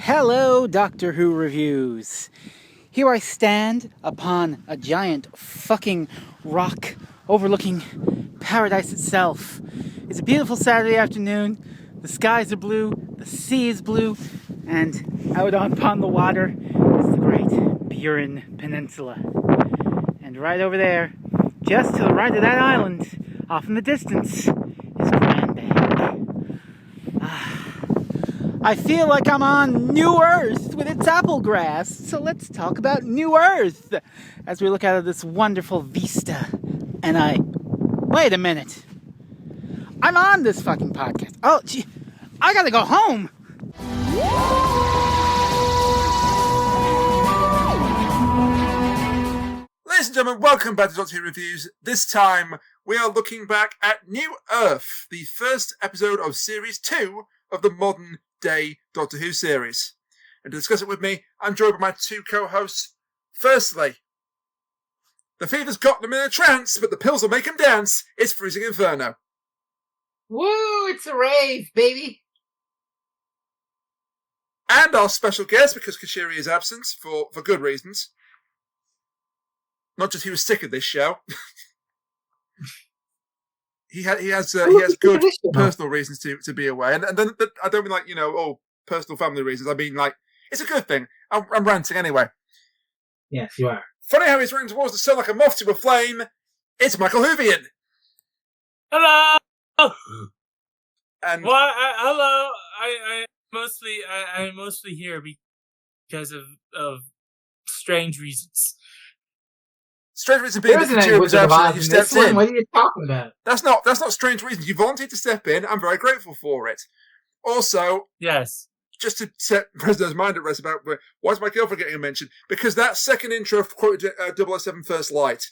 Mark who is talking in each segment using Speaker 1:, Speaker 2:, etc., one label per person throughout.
Speaker 1: Hello, Doctor Who Reviews. Here I stand upon a giant fucking rock overlooking paradise itself. It's a beautiful Saturday afternoon. The skies are blue, the sea is blue, and out upon the water is the great Burin Peninsula. And right over there, just to the right of that island, off in the distance, is Grandbank. I feel like I'm on New Earth with its apple grass, so let's talk about New Earth as we look out of this wonderful vista. And wait a minute. I'm on this fucking podcast. Oh, gee, I gotta go home.
Speaker 2: Ladies and gentlemen, welcome back to Doctor Who Reviews. This time, we are looking back at New Earth, the first episode of Series 2 of the modern day Doctor Who series. And to discuss it with me, I'm joined by my two co-hosts. Firstly, the fever's got them in a trance, but the pills will make them dance. It's Freezing Inferno.
Speaker 3: Woo, it's a rave, baby.
Speaker 2: And our special guest, because Kashiri is absent for good reasons. Not just he was sick of this show. He has good personal reasons to be away, and then I don't mean like personal family reasons. I mean like it's a good thing. I'm ranting anyway.
Speaker 3: Yes, you are.
Speaker 2: Funny how he's running towards the sun like a moth to a flame. It's MichaelWhovian.
Speaker 4: Hello.
Speaker 2: And
Speaker 4: hello. I'm mostly here because of strange reasons.
Speaker 2: Strange reason being that Kashiri was absent and you stepped in.
Speaker 3: What are you talking about?
Speaker 2: That's not strange reasons. You volunteered to step in. I'm very grateful for it. Also,
Speaker 4: yes,
Speaker 2: just to set President's mind at rest about why is my girlfriend getting a mention? Because that second intro quoted 007 First Light.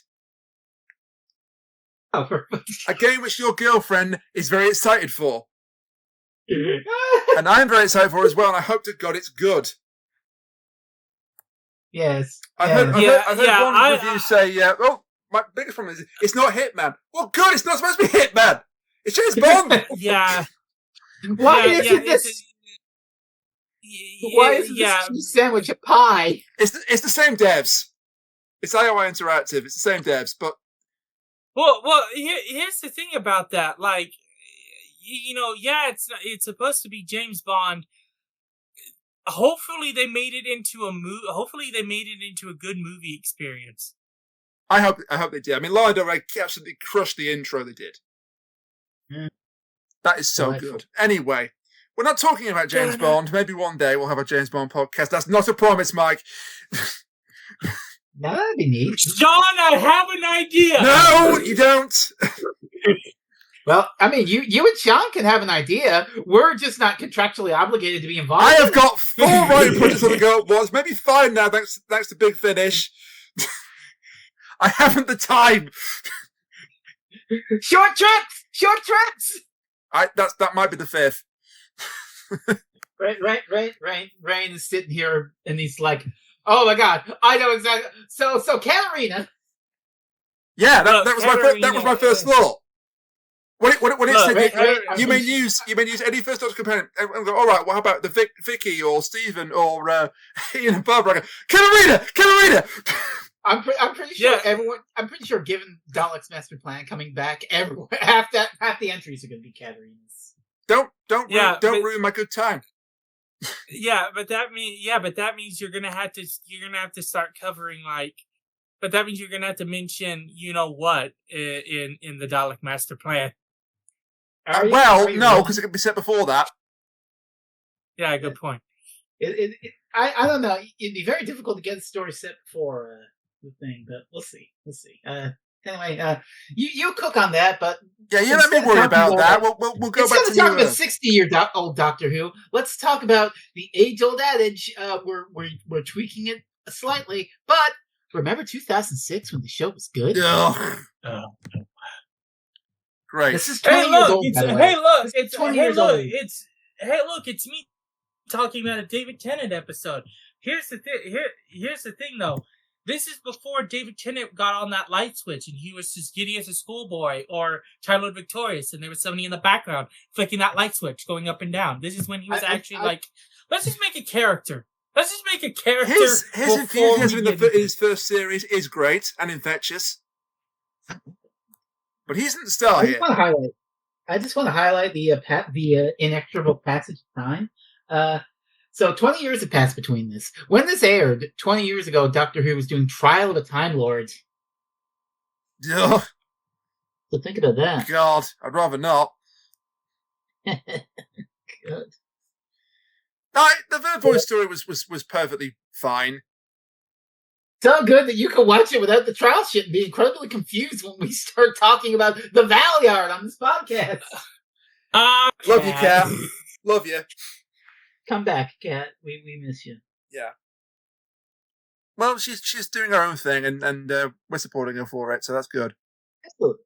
Speaker 3: Oh,
Speaker 2: a game which your girlfriend is very excited for. And I'm very excited for it as well, and I hope to God it's good.
Speaker 3: Yes.
Speaker 2: I've heard one review say, my biggest problem is it's not Hitman. Well, good, it's not supposed to be Hitman. It's James Bond.
Speaker 4: Yeah.
Speaker 3: Why isn't this cheese sandwich a pie?
Speaker 2: It's the same devs. It's IOI Interactive. It's the same devs, but
Speaker 4: well, here's the thing about that. Like, it's supposed to be James Bond. Hopefully they made it into a Hopefully they made it into a good movie experience.
Speaker 2: I hope they did. I mean, Lana Del Rey absolutely crushed the intro they did.
Speaker 3: Mm.
Speaker 2: That is so good. Anyway, we're not talking about James Bond. Maybe one day we'll have a James Bond podcast. That's not a promise, Mike.
Speaker 3: That'd be neat.
Speaker 4: John, I have an idea.
Speaker 2: No, you don't.
Speaker 3: Well, I mean, you and Sean can have an idea. We're just not contractually obligated to be involved.
Speaker 2: I have got 4 writing projects on the go at once, maybe 5 now, thanks to Big Finish. I haven't the time.
Speaker 3: Short trips.
Speaker 2: That might be the 5th.
Speaker 3: Rain is sitting here and he's like, "Oh my God, I know exactly." So Katarina.
Speaker 2: Yeah, that was my first thought. When it said you may use any First Doctor companion, and go, all right, well, how about the Vicky or Stephen or Ian and Barbara? Katarina.
Speaker 3: I'm pretty sure everyone. I'm pretty sure, given Dalek's master plan coming back, everyone half the entries are going to be Katarina's.
Speaker 2: Don't ruin my good time.
Speaker 4: But that means you're gonna have to start covering like. But that means you're gonna have to mention what in the Dalek master plan.
Speaker 2: No, because it can be set before that.
Speaker 4: Yeah, good point.
Speaker 3: I don't know. It'd be very difficult to get the story set before the thing, but we'll see. Anyway, you cook on that, but
Speaker 2: you let me worry about that. We'll go back to
Speaker 3: talk about 60-year-old Doctor Who. Let's talk about the age-old adage. We're tweaking it slightly, but remember 2006 when the show was good?
Speaker 2: Ugh. Great.
Speaker 3: This is 20 years old.
Speaker 4: It's me talking about a David Tennant episode. Here's the thing though. This is before David Tennant got on that light switch and he was just giddy as a schoolboy or childhood victorious, and there was somebody in the background flicking that light switch going up and down. This is when he was let's just make a character. Let's just make a character.
Speaker 2: His enthusiasm in his first series is great and infectious. But he isn't the star here.
Speaker 3: I just want to highlight the inexorable passage of time. So 20 years have passed between this. When this aired, 20 years ago, Doctor Who was doing Trial of a Time Lord.
Speaker 2: Ugh.
Speaker 3: So think about that.
Speaker 2: God, I'd rather not.
Speaker 3: Good.
Speaker 2: No, the Third Voice story was perfectly fine.
Speaker 3: So good that you can watch it without the trial shit and be incredibly confused when we start talking about the Valyard on this podcast.
Speaker 2: Love you, Kat. Love you.
Speaker 3: Come back, Kat. We miss you.
Speaker 2: Yeah. Well, she's doing her own thing, and we're supporting her for it, so that's good.
Speaker 3: Absolutely.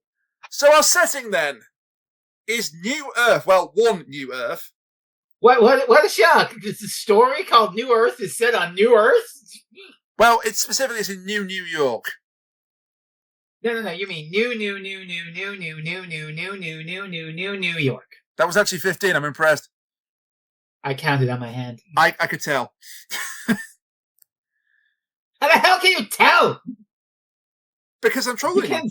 Speaker 2: So our setting then is New Earth. Well, one New Earth.
Speaker 3: What a shock! It's a story called New Earth is set on New Earth.
Speaker 2: Well, it's in New York.
Speaker 3: No. You mean New York.
Speaker 2: That was actually 15. I'm impressed.
Speaker 3: I counted on my hand.
Speaker 2: I could tell.
Speaker 3: How the hell can you tell?
Speaker 2: Because I'm trolling you.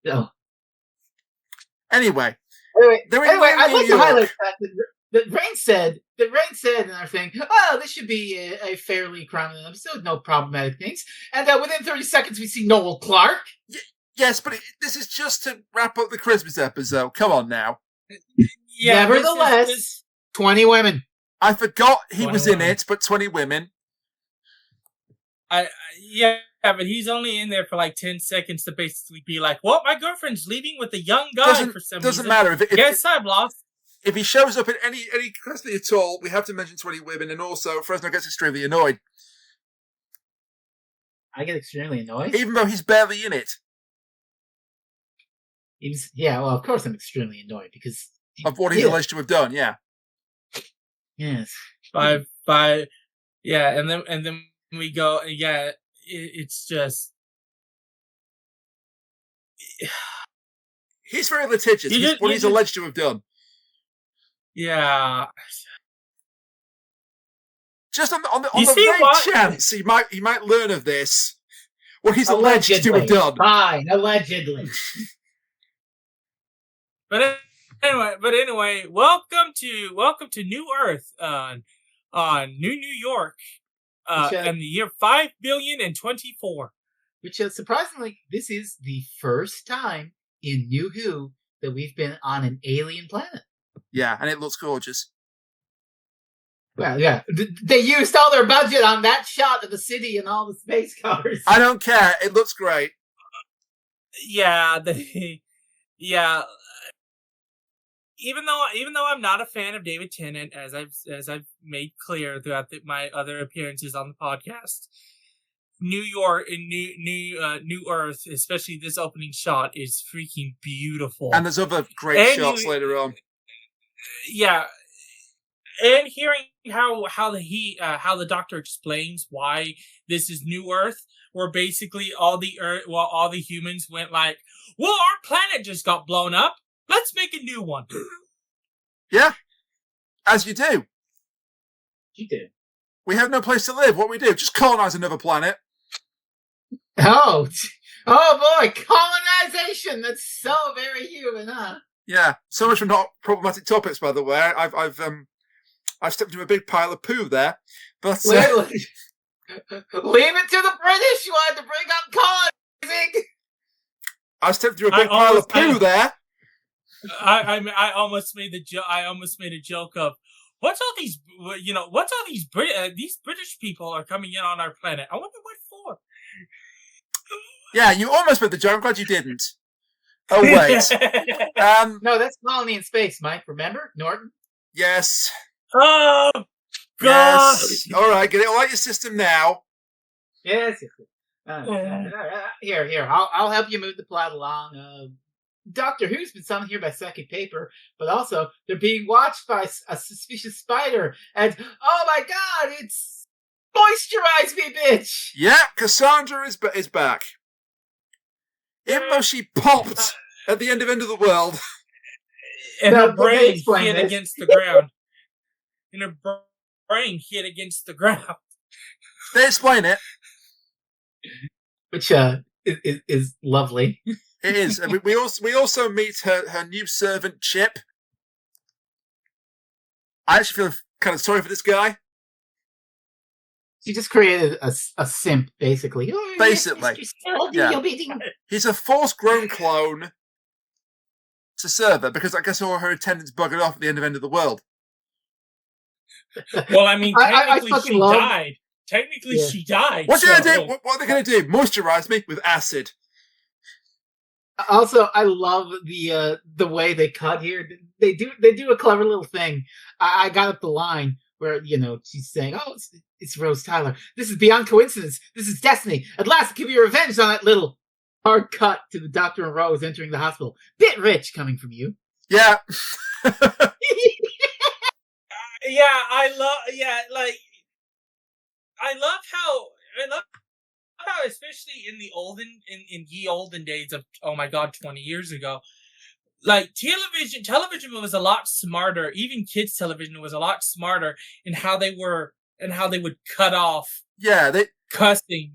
Speaker 3: No.
Speaker 2: Anyway,
Speaker 3: I'd like to highlight that Rain said in our thing, oh, this should be a fairly crowded episode, no problematic things. And within 30 seconds, we see Noel Clark.
Speaker 2: Yes, but this is just to wrap up the Christmas episode. Come on now.
Speaker 3: Yeah, nevertheless, 20 women.
Speaker 2: I forgot he was in it, but 20 women.
Speaker 4: Yeah, but he's only in there for like 10 seconds to basically be like, "Well, my girlfriend's leaving with a young guy for some reason."
Speaker 2: Doesn't matter if
Speaker 4: yes, I'm lost.
Speaker 2: If he shows up in any capacity at all, we have to mention 20 women, and also Fresno gets extremely annoyed.
Speaker 3: I get extremely annoyed,
Speaker 2: even though he's barely in it.
Speaker 3: Well, of course I'm extremely annoyed because
Speaker 2: of what he's alleged to have done. Yeah.
Speaker 3: Yes.
Speaker 4: Five. Yeah, and then we go. Yeah, it's just.
Speaker 2: He's very litigious. He's alleged to have done.
Speaker 4: Yeah.
Speaker 2: Just on the vague chance he might learn of this, what he's alleged to have done.
Speaker 3: Fine, allegedly.
Speaker 4: But anyway, welcome to New Earth on New York, and the year 5,024,000,024.
Speaker 3: Which surprisingly, this is the first time in New Who that we've been on an alien planet.
Speaker 2: Yeah, and it looks gorgeous.
Speaker 3: Well, yeah, they used all their budget on that shot of the city and all the space cars.
Speaker 2: I don't care. It looks great.
Speaker 4: Yeah, Even though I'm not a fan of David Tennant, as I've made clear throughout my other appearances on the podcast, New York and New Earth, especially this opening shot, is freaking beautiful.
Speaker 2: And there's other great shots later on.
Speaker 4: Yeah, and hearing how the Doctor explains why this is New Earth, where basically all the humans went like, well, our planet just got blown up. Let's make a new one.
Speaker 2: Yeah, as you do.
Speaker 3: You do.
Speaker 2: We have no place to live. What we do? Just colonize another planet.
Speaker 3: Oh boy, colonization. That's so very human, huh?
Speaker 2: Yeah. So much for not problematic topics, by the way. I've stepped into a big pile of poo there, but
Speaker 3: leave it to the British. You wanted to bring up colonizing.
Speaker 2: I stepped into a big pile of poo there.
Speaker 4: I almost made a joke of what's all these these British people are coming in on our planet. I wonder what for.
Speaker 2: Yeah, you almost made the joke. I'm glad you didn't. Oh wait.
Speaker 3: No, that's Colony in Space, Mike. Remember Norton?
Speaker 2: Yes.
Speaker 4: Oh God.
Speaker 2: Yes. All right, get it all out your system now.
Speaker 3: Yes. Here. I'll help you move the plot along. Doctor Who's been summoned here by psychic paper, but also they're being watched by a suspicious spider. And oh my God, it's Moisturize me, bitch!
Speaker 2: Yeah, Cassandra is back. Even though she popped at the end of the world.
Speaker 4: And
Speaker 3: No,
Speaker 4: her brain
Speaker 3: explain
Speaker 4: hit
Speaker 3: this.
Speaker 4: against the ground. And her brain hit against the ground.
Speaker 2: They explain it.
Speaker 3: Which is lovely.
Speaker 2: It is. And we also meet her new servant, Chip. I actually feel kind of sorry for this guy.
Speaker 3: She just created a simp, basically. Oh,
Speaker 2: Basically.
Speaker 3: yes, Mr.
Speaker 2: Yeah.
Speaker 3: You'll be
Speaker 2: He's a force-grown clone to serve her, because I guess all her attendants buggered off at the end of the world.
Speaker 4: Well, I mean, technically
Speaker 3: I
Speaker 4: she died. Technically, she died.
Speaker 2: What are they going to do? What are they going to do? Moisturize me with acid.
Speaker 3: Also, I love the way they cut here. They do a clever little thing. I got up the line where, she's saying, "Oh, it's Rose Tyler. This is beyond coincidence. This is destiny. At last, give you revenge on that little." Hard cut to the Doctor and Rose entering the hospital. Bit rich coming from you.
Speaker 2: Yeah.
Speaker 4: Yeah, I love how, especially in the olden days of, oh my God, 20 years ago, like television was a lot smarter. Even kids television was a lot smarter in how they would cut off.
Speaker 2: Yeah,
Speaker 4: cussing.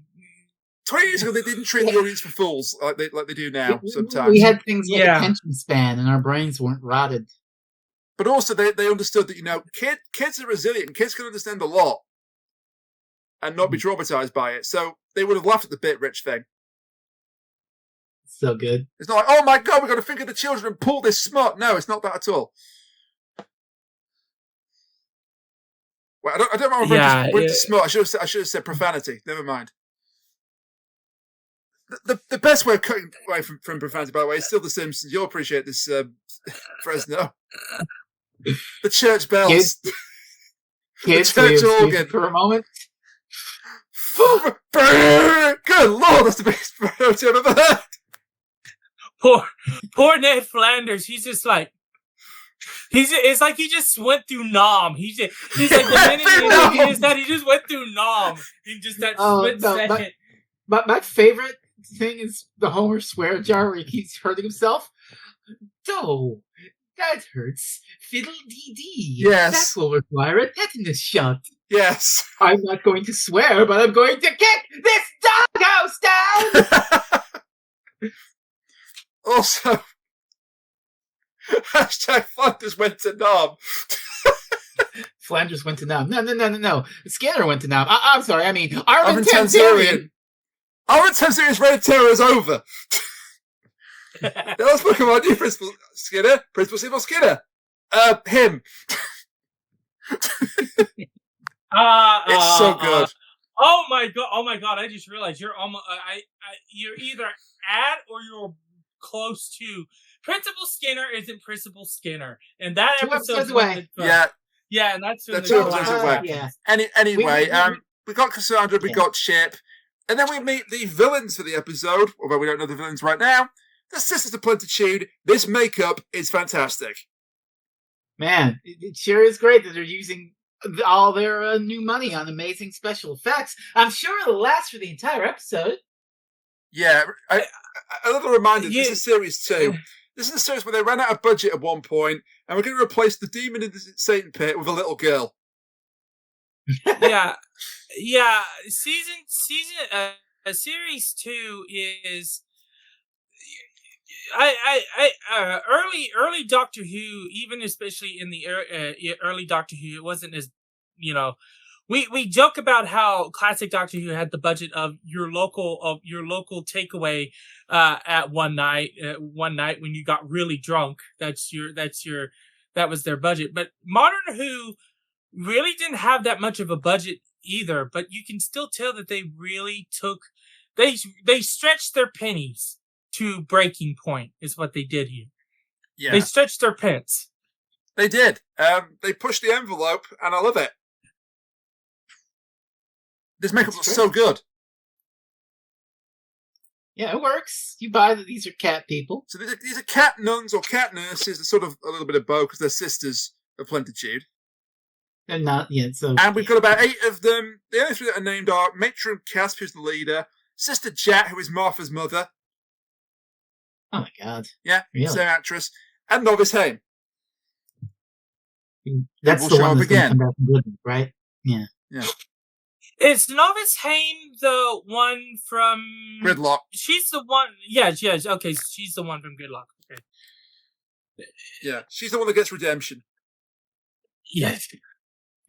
Speaker 2: 20 years ago, they didn't train the audience for fools like they do now. Sometimes
Speaker 3: we had things like attention span, and our brains weren't rotted.
Speaker 2: But also, they understood that kids are resilient. Kids can understand a lot and not be traumatized by it. So they would have laughed at the bit rich thing.
Speaker 3: So good.
Speaker 2: It's not like, oh my God, we've got to think of the children and pull this smut. No, it's not that at all. Well, I don't know if went to smut. I should have said profanity. Never mind. The best way of cutting away from profanity, by the way, is still The Simpsons. You'll appreciate this, Fresno. The church bells.
Speaker 3: Kids,
Speaker 2: the church organ.
Speaker 3: For a moment.
Speaker 2: Good Lord, that's the biggest profanity I've ever heard.
Speaker 4: Poor Ned Flanders. He's just like, it's like he just went through Nom. He's like the minute he just went through Nom in just that split second.
Speaker 3: My favorite thing is the Homer swear jar where he keeps hurting himself. Oh, that hurts. Fiddle dee dee.
Speaker 2: Yes.
Speaker 3: That will require a tetanus shot.
Speaker 2: Yes.
Speaker 3: I'm not going to swear, but I'm going to kick this doghouse down!
Speaker 2: Also, hashtag Flanders went to Nom.
Speaker 3: Flanders went to Nom. No. Skinner went to Nom. I'm sorry, I mean, Arvin
Speaker 2: Tanzarian. Arvin Tanzarian's reign of terror is over. Now let's look at my new Principal Skinner. Principal Seymour Skinner. Him. It's so good.
Speaker 4: Oh my god! I just realized you're almost. You're either at or you're close to. Principal Skinner isn't Principal Skinner, and that episode's
Speaker 3: away.
Speaker 2: Yeah,
Speaker 4: and that's
Speaker 2: 2 episodes away.
Speaker 3: Yeah.
Speaker 2: Anyway, we got Cassandra, we got Chip, and then we meet the villains for the episode. Although we don't know the villains right now. The Sisters of Plentitude. This makeup is fantastic.
Speaker 3: Man, it sure is great that they're using all their new money on amazing special effects. I'm sure it'll last for the entire episode.
Speaker 2: Yeah, a little reminder, this is series 2. This is a series where they ran out of budget at one point, and we're going to replace the demon in the Satan pit with a little girl.
Speaker 4: Yeah. Series 2 is... early Doctor Who, even especially in the early Doctor Who, it wasn't as, we joke about how classic Doctor Who had the budget of your local takeaway at one night when you got really drunk. That was their budget. But modern Who really didn't have that much of a budget either. But you can still tell that they really they stretched their pennies to breaking point is what they did here. Yeah. They stretched their pence.
Speaker 2: They did. They pushed the envelope, and I love it. This makeup looks so good.
Speaker 3: Yeah, it works. You buy that these are cat people.
Speaker 2: So these are cat nuns or cat nurses. They're sort of a little bit of both because they're sisters of Plentitude.
Speaker 3: And not yet. So,
Speaker 2: and we've got about 8 of them. The only 3 that are named are Matron Casp, who's the leader, Sister Jat, who is Martha's mother.
Speaker 3: Oh my god!
Speaker 2: Yeah,
Speaker 3: really?
Speaker 2: same actress, and Novice Haim.
Speaker 3: That's
Speaker 2: will
Speaker 3: the
Speaker 2: show
Speaker 3: one
Speaker 2: up
Speaker 3: that's going to
Speaker 2: again.
Speaker 3: come back from Goodman, right? Yeah.
Speaker 4: Is Novice Haim the one from
Speaker 2: Gridlock.
Speaker 4: She's the one. Yeah. Okay, she's the one from Gridlock. Okay.
Speaker 2: Yeah, she's the one that gets redemption.
Speaker 4: Yes.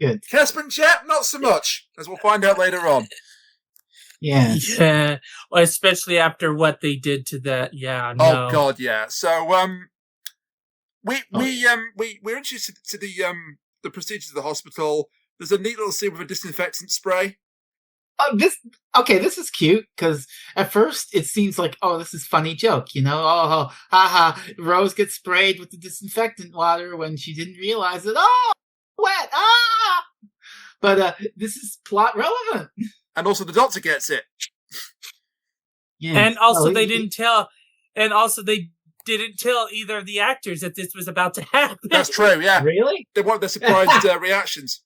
Speaker 3: Good.
Speaker 2: Casper and Jat, not so much, as we'll find out later on.
Speaker 3: Yeah.
Speaker 4: Yeah. Well, especially after what they did to that. Yeah. No.
Speaker 2: Oh God, yeah. So we're introduced to the procedures of the hospital. There's a neat little scene with a disinfectant spray.
Speaker 3: This is cute because at first it seems like, oh, this is funny joke, you know? Oh, haha, Rose gets sprayed with the disinfectant water when she didn't realize it. Oh, wet, ah! But this is plot relevant.
Speaker 2: And also the doctor gets it.
Speaker 3: Yeah.
Speaker 4: And also they didn't tell either of the actors that this was about to happen.
Speaker 2: That's true, yeah.
Speaker 3: Really?
Speaker 2: They want their surprised reactions.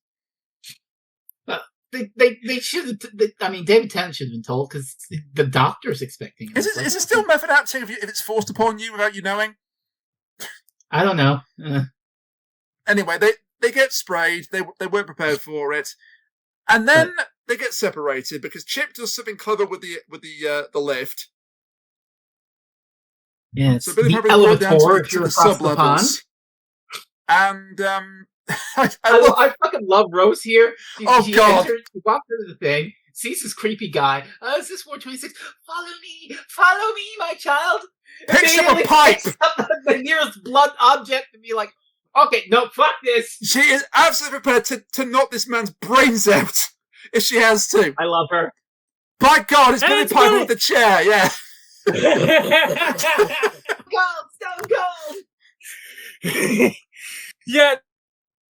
Speaker 3: They should have. I mean, David Tennant should have been told because the doctor's expecting it.
Speaker 2: Is it still method acting if it's forced upon you without you knowing?
Speaker 3: I don't know.
Speaker 2: Anyway, they get sprayed. They weren't prepared for it, and then they get separated because Chip does something clever with the lift.
Speaker 3: Yeah,
Speaker 2: so Billie Piper
Speaker 3: elevator
Speaker 2: down to
Speaker 3: if you're
Speaker 2: the
Speaker 3: across
Speaker 2: sub
Speaker 3: the pond.
Speaker 2: levels, and
Speaker 3: I fucking love Rose here. She
Speaker 2: God!
Speaker 3: enters, she walks into the thing, sees this creepy guy. Is this 426? Follow me, my child.
Speaker 2: Picks up a pipe.
Speaker 3: Picks up the nearest blunt object and be like, okay, no, fuck this.
Speaker 2: She is absolutely prepared to knock this man's brains out if she has to.
Speaker 3: I love her.
Speaker 2: By God, it's Billie Piper with the chair. Yeah.
Speaker 3: Stone cold.
Speaker 4: Yeah.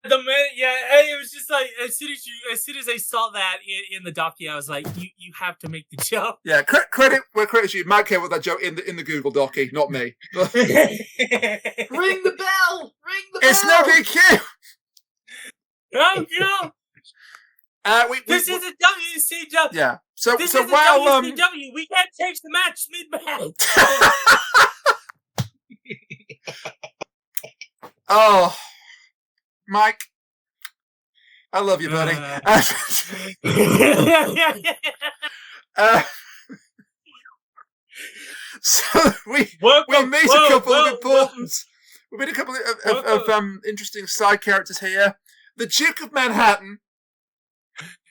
Speaker 4: It was just like as soon as I saw that in the docu, I was like, you have to make the joke.
Speaker 2: Yeah, credit where credit's due. Mike came with that joke in the Google docu, not me.
Speaker 3: Ring the bell.
Speaker 2: It's no DQ.
Speaker 4: Oh God. This is a WCW.
Speaker 2: Yeah. So
Speaker 4: this
Speaker 2: so
Speaker 4: is
Speaker 2: while
Speaker 4: a WCW, we can't change the match mid-match.
Speaker 2: Oh, Mike, I love you, buddy. So we meet a couple of important. We meet a couple of interesting side characters here. The Duke of Manhattan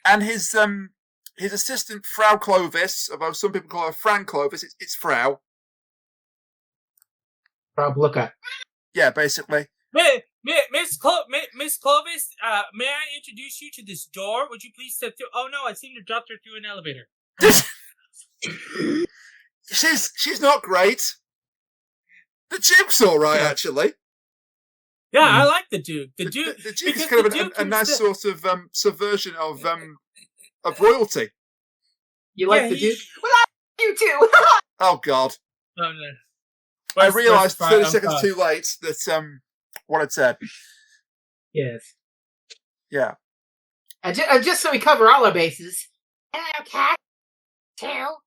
Speaker 2: and his assistant Frau Clovis, although some people call her Fran Clovis. It's Frau.
Speaker 3: Frau Blucher.
Speaker 2: Yeah, basically.
Speaker 4: Miss Clovis, may I introduce you to this door? Would you please step through? Oh no, I seem to drop her through an elevator.
Speaker 2: She's not great. The Duke's all right, actually.
Speaker 4: Yeah, I like the Duke. The Duke
Speaker 2: is kind of a nice sort of subversion of royalty.
Speaker 3: You like the Duke? Well, I like you too.
Speaker 2: Oh God.
Speaker 4: Oh, no.
Speaker 2: I realised 30 seconds too late that what I'd said.
Speaker 3: Yes.
Speaker 2: Yeah.
Speaker 3: And just so we cover all our bases. Hello, cat. Tail.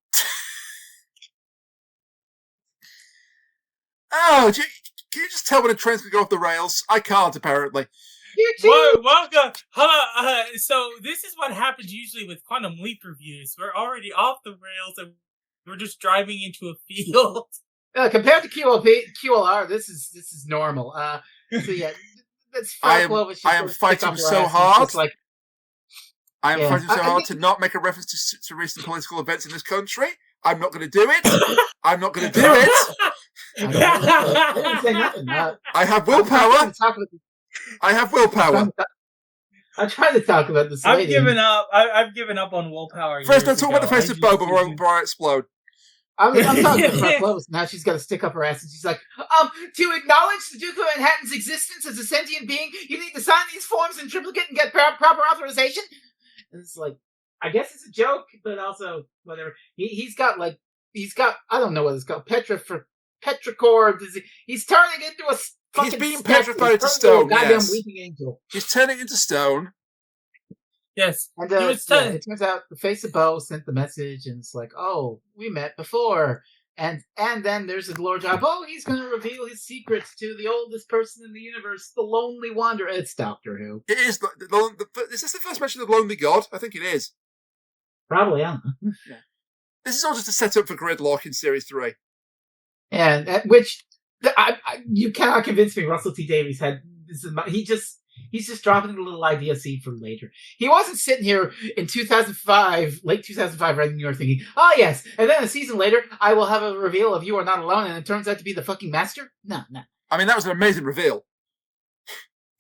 Speaker 2: Oh, can you just tell when a train's going to go off the rails? I can't, apparently.
Speaker 3: You too.
Speaker 4: Welcome. Hello. So this is what happens usually with Quantum Leap reviews. We're already off the rails and we're just driving into a field.
Speaker 3: Compared to QLR, this is normal. So yeah, that's
Speaker 2: I am fighting so hard. I am fighting so hard to not make a reference to recent political events in this country. I'm not going to do it. I'm not going to do it.
Speaker 3: I didn't say nothing.
Speaker 2: I have willpower. I have willpower.
Speaker 3: I'm trying to talk about this lady.
Speaker 4: I've given up. I've given up on willpower.
Speaker 2: First, let's talk about the Face of Boe before I explode.
Speaker 3: I'm talking about Clovis. Now she's got to stick up her ass and she's like, to acknowledge the Duke of Manhattan's existence as a sentient being, you need to sign these forms in triplicate and get proper authorization. And it's like, I guess it's a joke, but also whatever. He's got I don't know what it's called, petrichor. He's turning into a fucking.
Speaker 2: He's being petrified to stone.
Speaker 3: Goddamn
Speaker 2: yes.
Speaker 3: weeping angel.
Speaker 2: He's turning into stone,
Speaker 4: Yes.
Speaker 3: And
Speaker 4: He was
Speaker 3: it turns out the Face of Boe sent the message, and it's like, oh, we met before. And then there's a glory job. Oh, he's going to reveal his secrets to the oldest person in the universe, the Lonely Wanderer. It's Doctor Who.
Speaker 2: It is. Is this the first mention of the Lonely God? I think it is.
Speaker 3: Probably, I don't know.
Speaker 2: Yeah. This is all just a setup for gridlock in Series 3.
Speaker 3: And which you cannot convince me Russell T Davies had this. He's just dropping a little idea seed for later. He wasn't sitting here in 2005, late 2005, writing New York thinking, oh yes, and then a season later, I will have a reveal of You Are Not Alone, and it turns out to be the fucking master? No.
Speaker 2: I mean, that was an amazing reveal.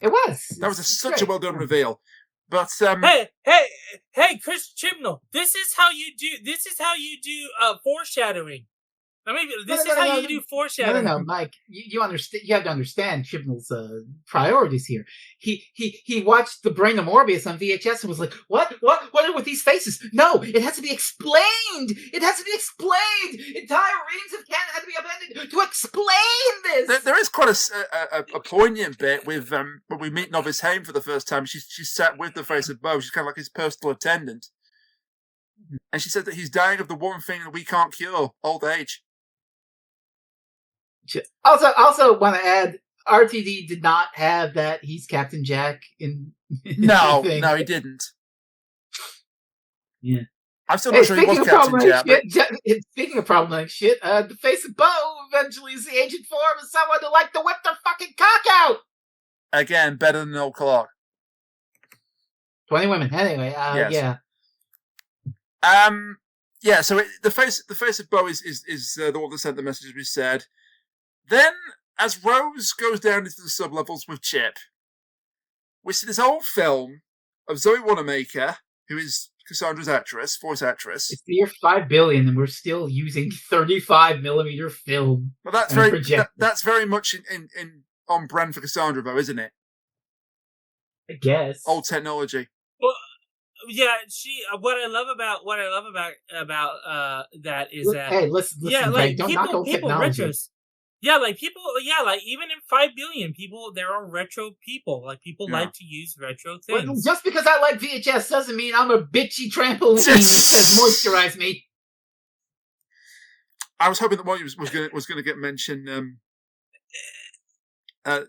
Speaker 3: It was.
Speaker 2: That was such a well-done reveal. But,
Speaker 4: Hey, Chris Chibnall, this is how you do foreshadowing. I mean, this is how you do foreshadowing.
Speaker 3: No, Mike, you understand. You have to understand Chibnall's priorities here. He watched The Brain of Morbius on VHS and was like, "What are with these faces? No, it has to be explained. It has to be explained. Entire reams of canon had to be upended to explain this."
Speaker 2: There is quite a poignant bit with when we meet Novice Haim for the first time. She's sat with the Face of Boe. She's kind of like his personal attendant, and she said that he's dying of the one thing that we can't cure: old age.
Speaker 3: Also want to add, RTD did not have that he's Captain Jack in
Speaker 2: No, he didn't.
Speaker 3: Yeah.
Speaker 2: I'm still not sure he was Captain Jack.
Speaker 3: Speaking of problematic shit, the Face of Boe eventually is the agent form of someone who like to whip their fucking cock out!
Speaker 2: Again, better than Noel Clark.
Speaker 3: 20 women. Anyway,
Speaker 2: yes.
Speaker 3: Yeah.
Speaker 2: Yeah, so the face of Boe is the one that sent the message, as we said. Then, as Rose goes down into the sublevels with Chip, we see this old film of Zoe Wanamaker, who is Cassandra's voice actress.
Speaker 3: It's the year 5 billion, and we're still using 35mm film.
Speaker 2: Well, that's very much in on brand for Cassandra, though, isn't it?
Speaker 3: I guess.
Speaker 2: Old technology.
Speaker 4: Well, yeah, what I love about that is that,
Speaker 3: hey, listen,
Speaker 4: yeah, like
Speaker 3: don't knock old
Speaker 4: people
Speaker 3: technology.
Speaker 4: retros. Yeah, like people, like even in 5 billion people, there are retro people. Like people like to use retro things.
Speaker 3: Well, just because I like VHS doesn't mean I'm a bitchy trampoline that says moisturize me.
Speaker 2: I was hoping that one was going to get mentioned. The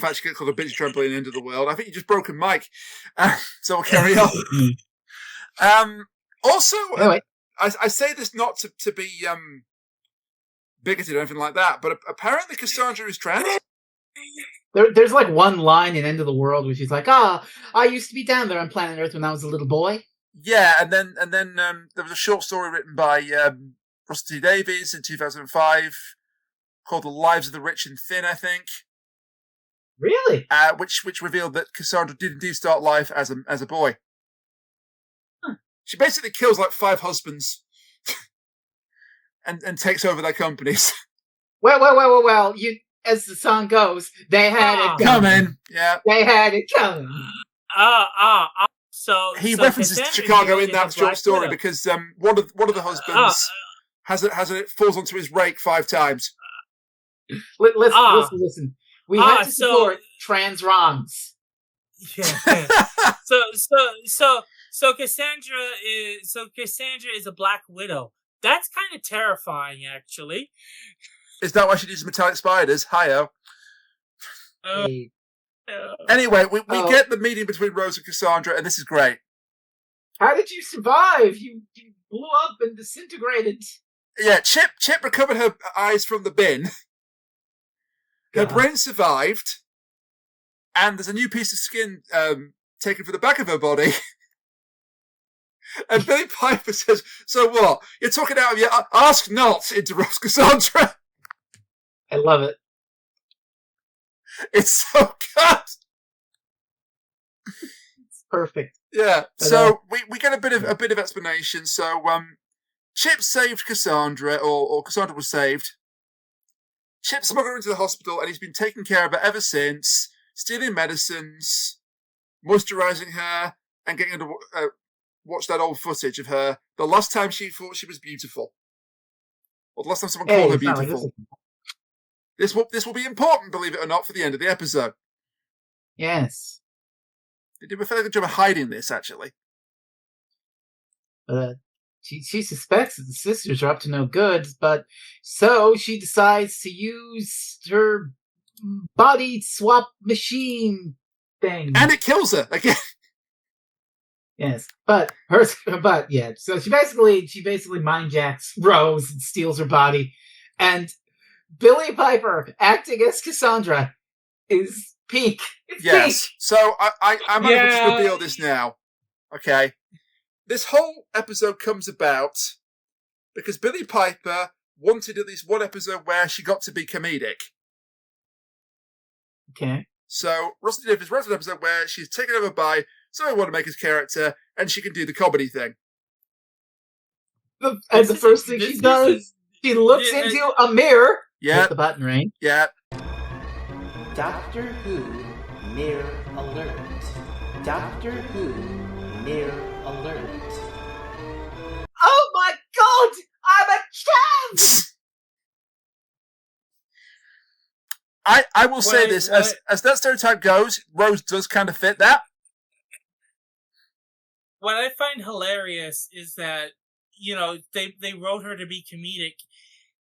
Speaker 2: fact you get called a bitchy trampoline end of the world. I think you just broke a mic, so I'll carry on. Also,
Speaker 3: anyway.
Speaker 2: I say this not to be bigoted or anything like that, but apparently Cassandra is trans.
Speaker 3: There's like one line in End of the World where she's like, I used to be down there on planet Earth when I was a little boy.
Speaker 2: Yeah, and then there was a short story written by Russell T Davies in 2005 called "The Lives of the Rich and Thin," I think.
Speaker 3: Really?
Speaker 2: Which revealed that Cassandra did indeed start life as a boy.
Speaker 3: Huh.
Speaker 2: She basically kills like 5 husbands. And takes over their companies.
Speaker 3: Well, as the song goes, they had it
Speaker 2: coming. Yeah.
Speaker 3: They had it coming.
Speaker 4: So
Speaker 2: he references Chicago in that short story because one of the husbands falls onto his rake 5 times.
Speaker 3: Listen. We have to support trans wrongs.
Speaker 4: Yeah. So Cassandra is a Black Widow. That's kind of terrifying, actually.
Speaker 2: Is that why she uses metallic spiders? Hi-oh. Anyway, we get the meeting between Rose and Cassandra, and this is great.
Speaker 3: How did you survive? You blew up and disintegrated.
Speaker 2: Yeah, Chip recovered her eyes from the bin. Her brain survived, and there's a new piece of skin taken from the back of her body. And Billie Piper says, "So what? You're talking out of your ask not," interrupts Cassandra.
Speaker 3: I love it.
Speaker 2: It's so good.
Speaker 3: It's perfect.
Speaker 2: Yeah. So we get a bit of explanation. So Chip saved Cassandra, or Cassandra was saved. Chip smuggled her into the hospital, and he's been taking care of her ever since, stealing medicines, moisturising her, and getting her to watch that old footage of her the last time she thought she was beautiful, or the last time someone called her beautiful. This will be important, believe it or not, for the end of the episode.
Speaker 3: Yes.
Speaker 2: They did a fairly good job of hiding this, actually.
Speaker 3: She suspects that the sisters are up to no good, but so she decides to use her body swap machine thing.
Speaker 2: And it kills her again.
Speaker 3: Yes, but yeah. So she basically mindjacks Rose and steals her body, and Billie Piper acting as Cassandra is peak. It's
Speaker 2: Yes.
Speaker 3: peak.
Speaker 2: So I'm going to reveal this now. Okay. This whole episode comes about because Billie Piper wanted at least one episode where she got to be comedic.
Speaker 3: Okay.
Speaker 2: So Rusty Davis wrote an episode where she's taken over by someone Wanamaker's character, and she can do the comedy thing.
Speaker 3: And the first thing she does, she looks into a mirror.
Speaker 2: Yeah.
Speaker 3: Hit the button, right?
Speaker 2: Yeah.
Speaker 5: Doctor Who Mirror Alert. Doctor Who Mirror Alert.
Speaker 3: Oh my god! I'm a trans!
Speaker 2: I will say this, as that stereotype goes, Rose does kind of fit that.
Speaker 4: What I find hilarious is that, they wrote her to be comedic,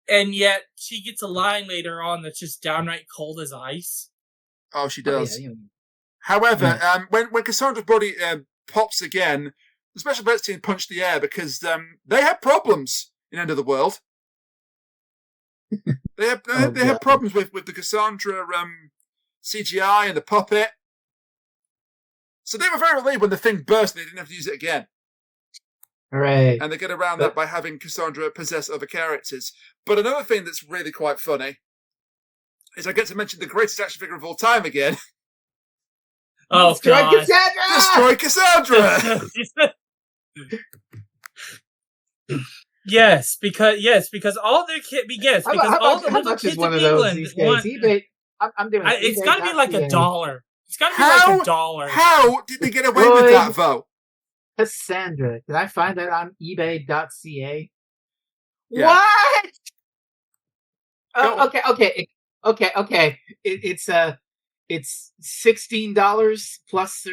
Speaker 4: and yet she gets a line later on that's just downright cold as ice.
Speaker 2: Oh, she does.
Speaker 3: Oh, yeah.
Speaker 2: However, when Cassandra's body pops again, the special effects team punched the air because they had problems in End of the World. They had problems with the Cassandra CGI and the puppet. So they were very relieved when the thing burst and they didn't have to use it again.
Speaker 3: Right.
Speaker 2: And they get around that by having Cassandra possess other characters. But another thing that's really quite funny is I get to mention the greatest action figure of all time again.
Speaker 4: Oh,
Speaker 3: Destroy
Speaker 4: God.
Speaker 3: Cassandra!
Speaker 2: Destroy Cassandra!
Speaker 4: Yes, because all the all the little kids in England want.
Speaker 3: eBay, I'm doing.
Speaker 4: It's got to be like $1. It's got to be like $1.
Speaker 2: How did they get away with that, though?
Speaker 3: Cassandra. Did I find that on eBay.ca?
Speaker 2: Yeah.
Speaker 3: What?
Speaker 2: Go.
Speaker 3: Okay. It's $16 plus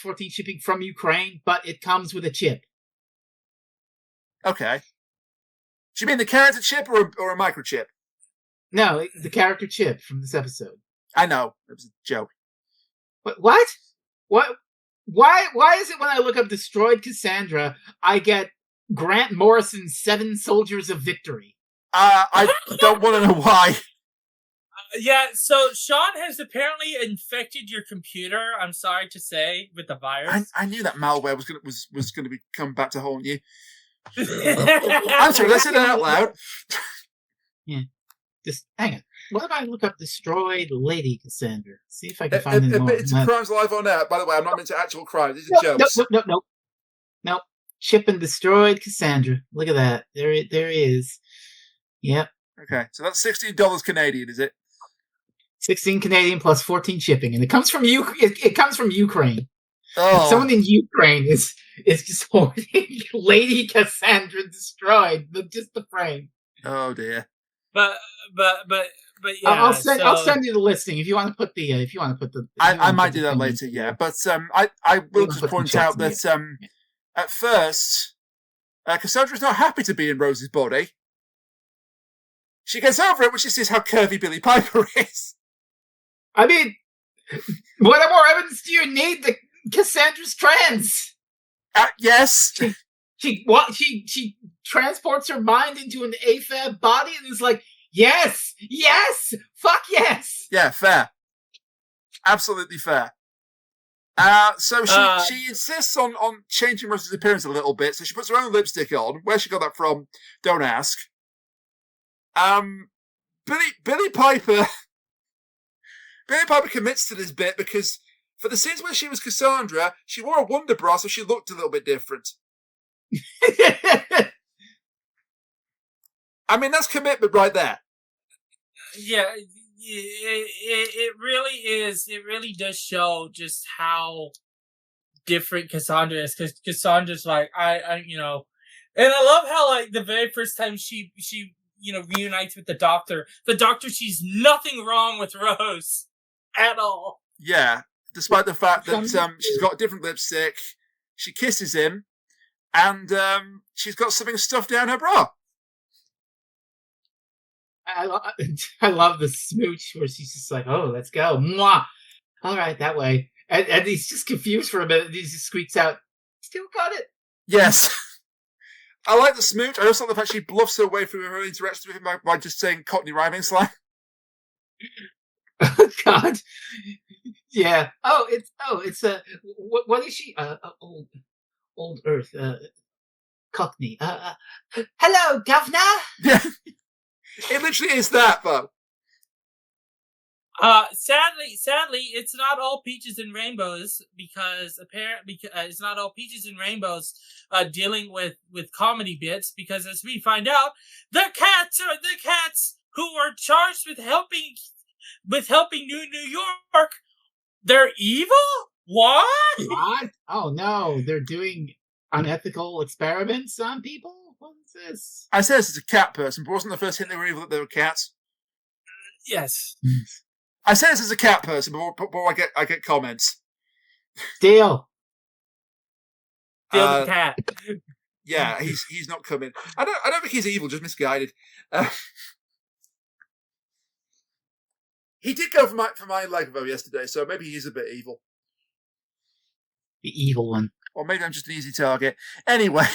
Speaker 3: 14 shipping from Ukraine, but it comes with a chip.
Speaker 2: Okay. Do you mean the character chip or a microchip?
Speaker 3: No, the character chip from this episode.
Speaker 2: I know. It was a joke.
Speaker 3: What? Why is it when I look up Destroyed Cassandra, I get Grant Morrison's 7 Soldiers of Victory?
Speaker 2: I don't want to know why.
Speaker 4: Yeah, so Sean has apparently infected your computer, I'm sorry to say, with the virus.
Speaker 2: I knew that malware was gonna be come back to haunt you. I'm sorry, let's say that out loud.
Speaker 3: Yeah. Just hang on. What if I look up Destroyed Lady Cassandra? See if I can find any more.
Speaker 2: It's crimes live on air. By the way, I'm not into actual crimes. These are jokes.
Speaker 3: No. Chip and Destroyed Cassandra. Look at that. There it is. Yep.
Speaker 2: Okay, so that's $16 Canadian, is it?
Speaker 3: 16 Canadian plus 14 shipping, and it comes from It comes from Ukraine.
Speaker 2: Oh.
Speaker 3: Someone in Ukraine is just hoarding Lady Cassandra Destroyed, just the frame.
Speaker 2: Oh dear.
Speaker 4: But yeah.
Speaker 3: I'll send you the listing if you want to put the.
Speaker 2: I might do that later. Yeah, but I will just point out that at first Cassandra's not happy to be in Rose's body. She gets over it when she sees how curvy Billie Piper is.
Speaker 3: I mean, what more evidence do you need that Cassandra's trans?
Speaker 2: Yes.
Speaker 3: She transports her mind into an AFAB body and is like, yes, fuck yes.
Speaker 2: Yeah, fair. Absolutely fair. So she insists on changing Rose's appearance a little bit. So she puts her own lipstick on. Where she got that from, don't ask. Billie Piper commits to this bit because for the scenes where she was Cassandra, she wore a Wonder Bra, so she looked a little bit different. I mean, that's commitment right there.
Speaker 4: Yeah, it really is. It really does show just how different Cassandra is, because Cassandra's like, I and I love how, like, the very first time she reunites with the doctor sees nothing wrong with Rose at all.
Speaker 2: Yeah. despite the fact that she's got different lipstick. She kisses him, and she's got something stuffed down her bra.
Speaker 3: I love the smooch where she's just like, "Oh, let's go, mwah." All right, that way, and he's just confused for a minute. He just squeaks out, "Still got it."
Speaker 2: Yes. I like the smooch. I also like the fact she bluffs her way through her interactions with him by just saying Cockney rhyming slang.
Speaker 3: Oh God, yeah. It's what is she? Old Earth, Cockney. Hello, Governor.
Speaker 2: Yeah, it literally is that, though.
Speaker 4: Sadly, it's not all peaches and rainbows because it's not all peaches and rainbows dealing with comedy bits, because as we find out, the cats who are charged with helping New York. They're evil? What?
Speaker 3: What? Oh no, they're doing unethical experiments on people? What is this?
Speaker 2: I said this as a cat person, but wasn't the first hint they were evil that they were cats?
Speaker 4: Yes.
Speaker 2: I said this as a cat person, but I get comments.
Speaker 3: Deal.
Speaker 4: The cat.
Speaker 2: Yeah, he's not coming. I don't think he's evil, just misguided. He did go for my leg though yesterday, so maybe he's a bit evil.
Speaker 3: The evil one.
Speaker 2: Or maybe I'm just an easy target. Anyway.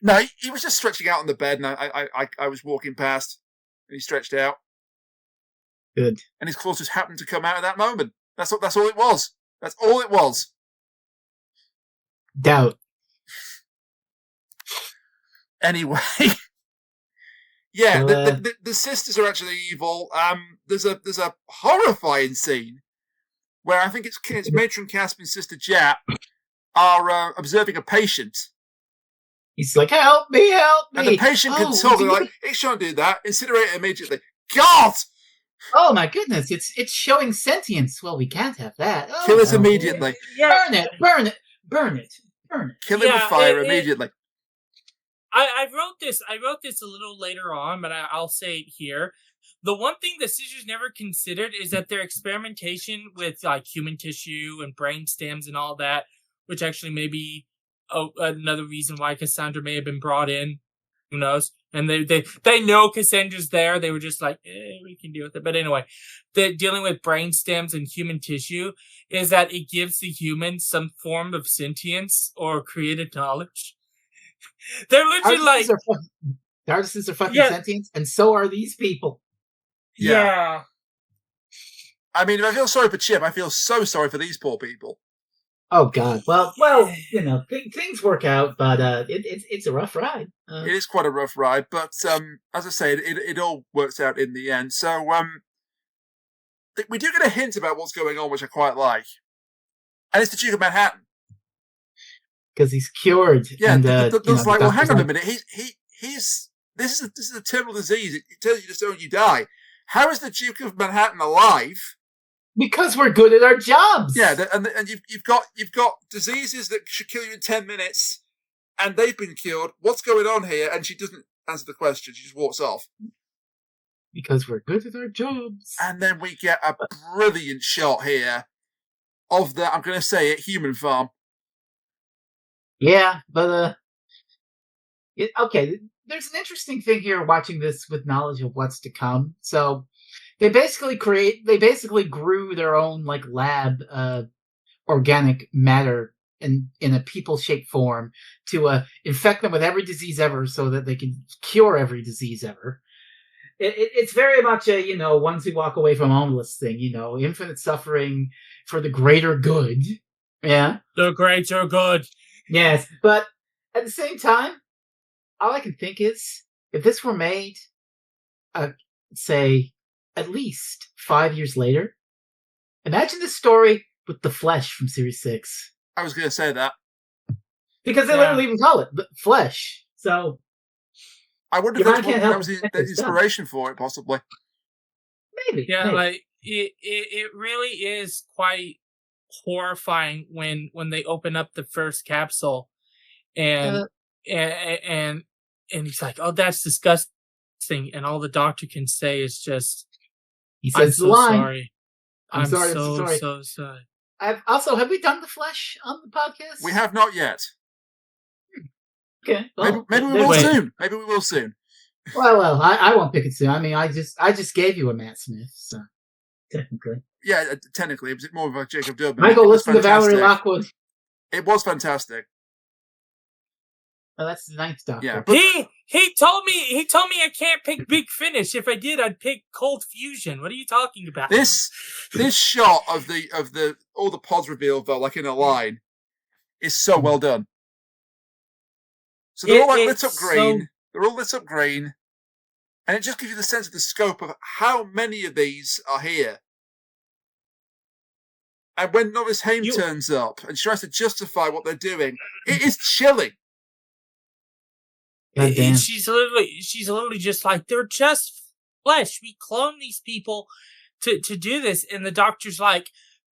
Speaker 2: No, he was just stretching out on the bed, and I was walking past, and he stretched out.
Speaker 3: Good.
Speaker 2: And his claws just happened to come out at that moment. That's all it was. That's all it was.
Speaker 3: Doubt.
Speaker 2: Anyway. Yeah, the sisters are actually evil. There's a horrifying scene where I think it's Matron Casp and Sister Jap are observing a patient.
Speaker 3: He's like, help me.
Speaker 2: And the patient can talk. They're like, it shan't do that. Incinerate it immediately. God!
Speaker 3: Oh my goodness, it's showing sentience. Well, we can't have that. Oh,
Speaker 2: Kill it immediately.
Speaker 3: Yeah. Burn it.
Speaker 2: Kill it with fire immediately.
Speaker 4: I wrote this a little later on, but I'll say it here. The one thing the sisters never considered is that their experimentation with like human tissue and brain stems and all that, which actually may be another reason why Cassandra may have been brought in. Who knows? And they know Cassandra's there. They were just like, we can deal with it. But anyway, dealing with brain stems and human tissue is that it gives the human some form of sentience or creative knowledge. They're literally
Speaker 3: the artisans are fucking sentient, and so are these people.
Speaker 4: Yeah.
Speaker 2: I mean, if I feel sorry for Chip, I feel so sorry for these poor people.
Speaker 3: Oh God. Well, you know, things work out, but it's a rough ride.
Speaker 2: It is quite a rough ride, but as I say, it all works out in the end. So we do get a hint about what's going on, which I quite like, and it's the Duke of Manhattan.
Speaker 3: Because he's cured.
Speaker 2: Yeah,
Speaker 3: and,
Speaker 2: like, well, hang on a minute. He's this is a terminal disease. It tells you just when you die. How is the Duke of Manhattan alive?
Speaker 3: Because we're good at our jobs.
Speaker 2: Yeah, and you've got diseases that should kill you in 10 minutes, and they've been cured. What's going on here? And she doesn't answer the question. She just walks off.
Speaker 3: Because we're good at our jobs.
Speaker 2: And then we get a brilliant shot here of the, I'm going to say it, human farm.
Speaker 3: Yeah, but okay. There's an interesting thing here watching this with knowledge of what's to come. So they basically grew their own like lab organic matter in a people-shaped form to infect them with every disease ever, so that they can cure every disease ever. It's very much a ones who walk away from homeless thing. Infinite suffering for the greater good. Yeah,
Speaker 4: the greater good.
Speaker 3: Yes, but at the same time, all I can think is, if this were made, say, at least 5 years later, imagine this story with the Flesh from Series 6.
Speaker 2: I was going to say that.
Speaker 3: Because they literally even call it the Flesh. So
Speaker 2: I wonder if that was the inspiration for it, possibly.
Speaker 3: Maybe.
Speaker 4: Yeah,
Speaker 3: maybe.
Speaker 4: like, it really is quite horrifying when they open up the first capsule and he's like, oh, that's disgusting, and all the doctor can say is just,
Speaker 3: he says
Speaker 4: I'm so sorry.
Speaker 3: I'm sorry. I'm so sorry.
Speaker 4: so sorry.
Speaker 3: Have we done the flesh on the podcast?
Speaker 2: We have not yet.
Speaker 3: Okay. Well,
Speaker 2: maybe we will soon. Maybe we will soon.
Speaker 3: Well, I won't pick it soon. I mean, I just gave you a Matt Smith, so technically.
Speaker 2: Yeah, technically, it was more of a Jacob Durbin.
Speaker 3: Michael, listen to Valerie Lockwood.
Speaker 2: It was fantastic.
Speaker 3: Oh, that's the Ninth Doctor.
Speaker 2: Yeah, but
Speaker 4: he told me I can't pick Big Finish. If I did, I'd pick Cold Fusion. What are you talking about?
Speaker 2: This shot of the all the pods revealed though, like in a line, is so well done. So they're all like lit up green. They're all lit up green, and it just gives you the sense of the scope of how many of these are here. And when Novice Haim turns up and tries to justify what they're doing, it is chilling.
Speaker 4: She's literally just like, they're just flesh. We clone these people to do this, and the Doctor's like,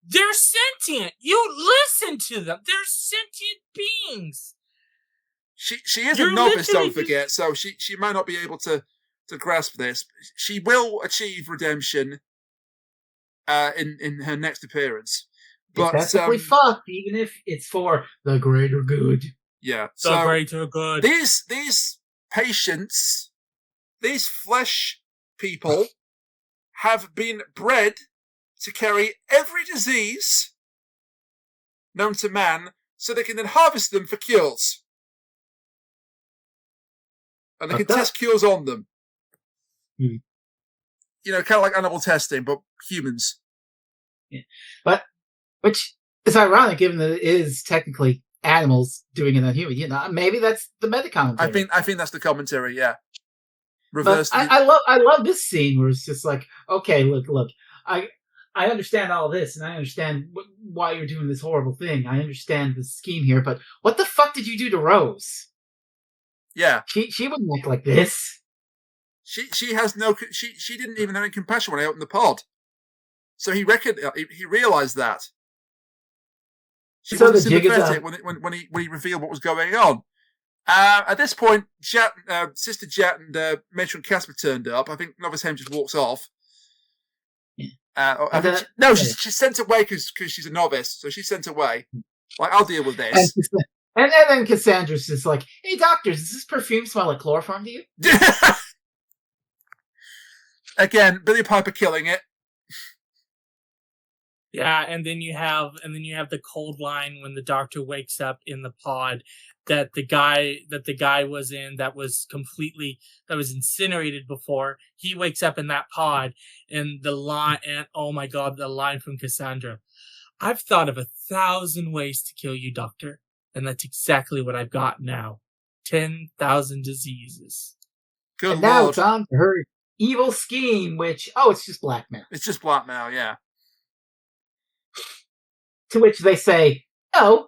Speaker 4: they're sentient. You listen to them. They're sentient beings.
Speaker 2: She is a novice, don't forget, so she might not be able to grasp this. She will achieve redemption in her next appearance. But
Speaker 3: technically fucked, even if it's for the greater good.
Speaker 2: Yeah,
Speaker 4: the greater good.
Speaker 2: These patients, these flesh people, have been bred to carry every disease known to man, so they can then harvest them for cures. And they can test cures on them.
Speaker 3: Hmm.
Speaker 2: You know, kind of like animal testing, but humans.
Speaker 3: Yeah. But, which is ironic, given that it is technically animals doing it on human. You know, maybe that's the meta commentary.
Speaker 2: I think that's the commentary. Yeah. Reverse.
Speaker 3: I love this scene where it's just like, okay, look, I understand all this, and I understand why you're doing this horrible thing. I understand the scheme here, but what the fuck did you do to Rose?
Speaker 2: Yeah,
Speaker 3: she wouldn't act like this.
Speaker 2: She has no. She didn't even have any compassion when I opened the pod. So he realized that. She wasn't sympathetic when he revealed what was going on. At this point, Sister Jet and Matron Casper turned up. I think Novice Haim just walks off. Yeah. She's sent away because she's a novice, so she's sent away. Like, I'll deal with this.
Speaker 3: And then Cassandra's just like, hey, doctors, does this perfume smell like chloroform to you?
Speaker 2: Again, Billie Piper killing it.
Speaker 4: Yeah, and then you have the cold line when the Doctor wakes up in the pod that the guy was in that was incinerated before. He wakes up in that pod, and the line, and oh my god, the line from Cassandra. I've thought of 1,000 ways to kill you, Doctor. And that's exactly what I've got now. 10,000 diseases.
Speaker 2: Good
Speaker 3: and now
Speaker 2: Lord.
Speaker 3: It's on to her evil scheme, which, it's just blackmail.
Speaker 2: It's just blackmail, yeah.
Speaker 3: To which they say, no.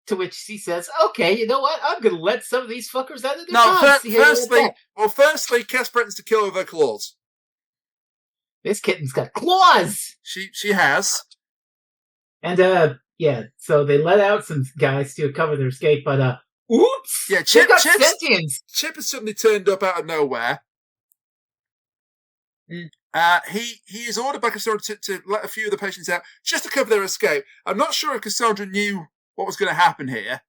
Speaker 3: To which she says, okay, you know what? I'm going to let some of these fuckers out of their
Speaker 2: No, firstly, Cass threatens to kill her with her claws.
Speaker 3: This kitten's got claws!
Speaker 2: She has.
Speaker 3: And, yeah, so they let out some guys to cover their escape, but, oops!
Speaker 2: Yeah, Chip has suddenly turned up out of nowhere. He is ordered by Cassandra to let a few of the patients out just to cover their escape. I'm not sure if Cassandra knew what was going to happen here.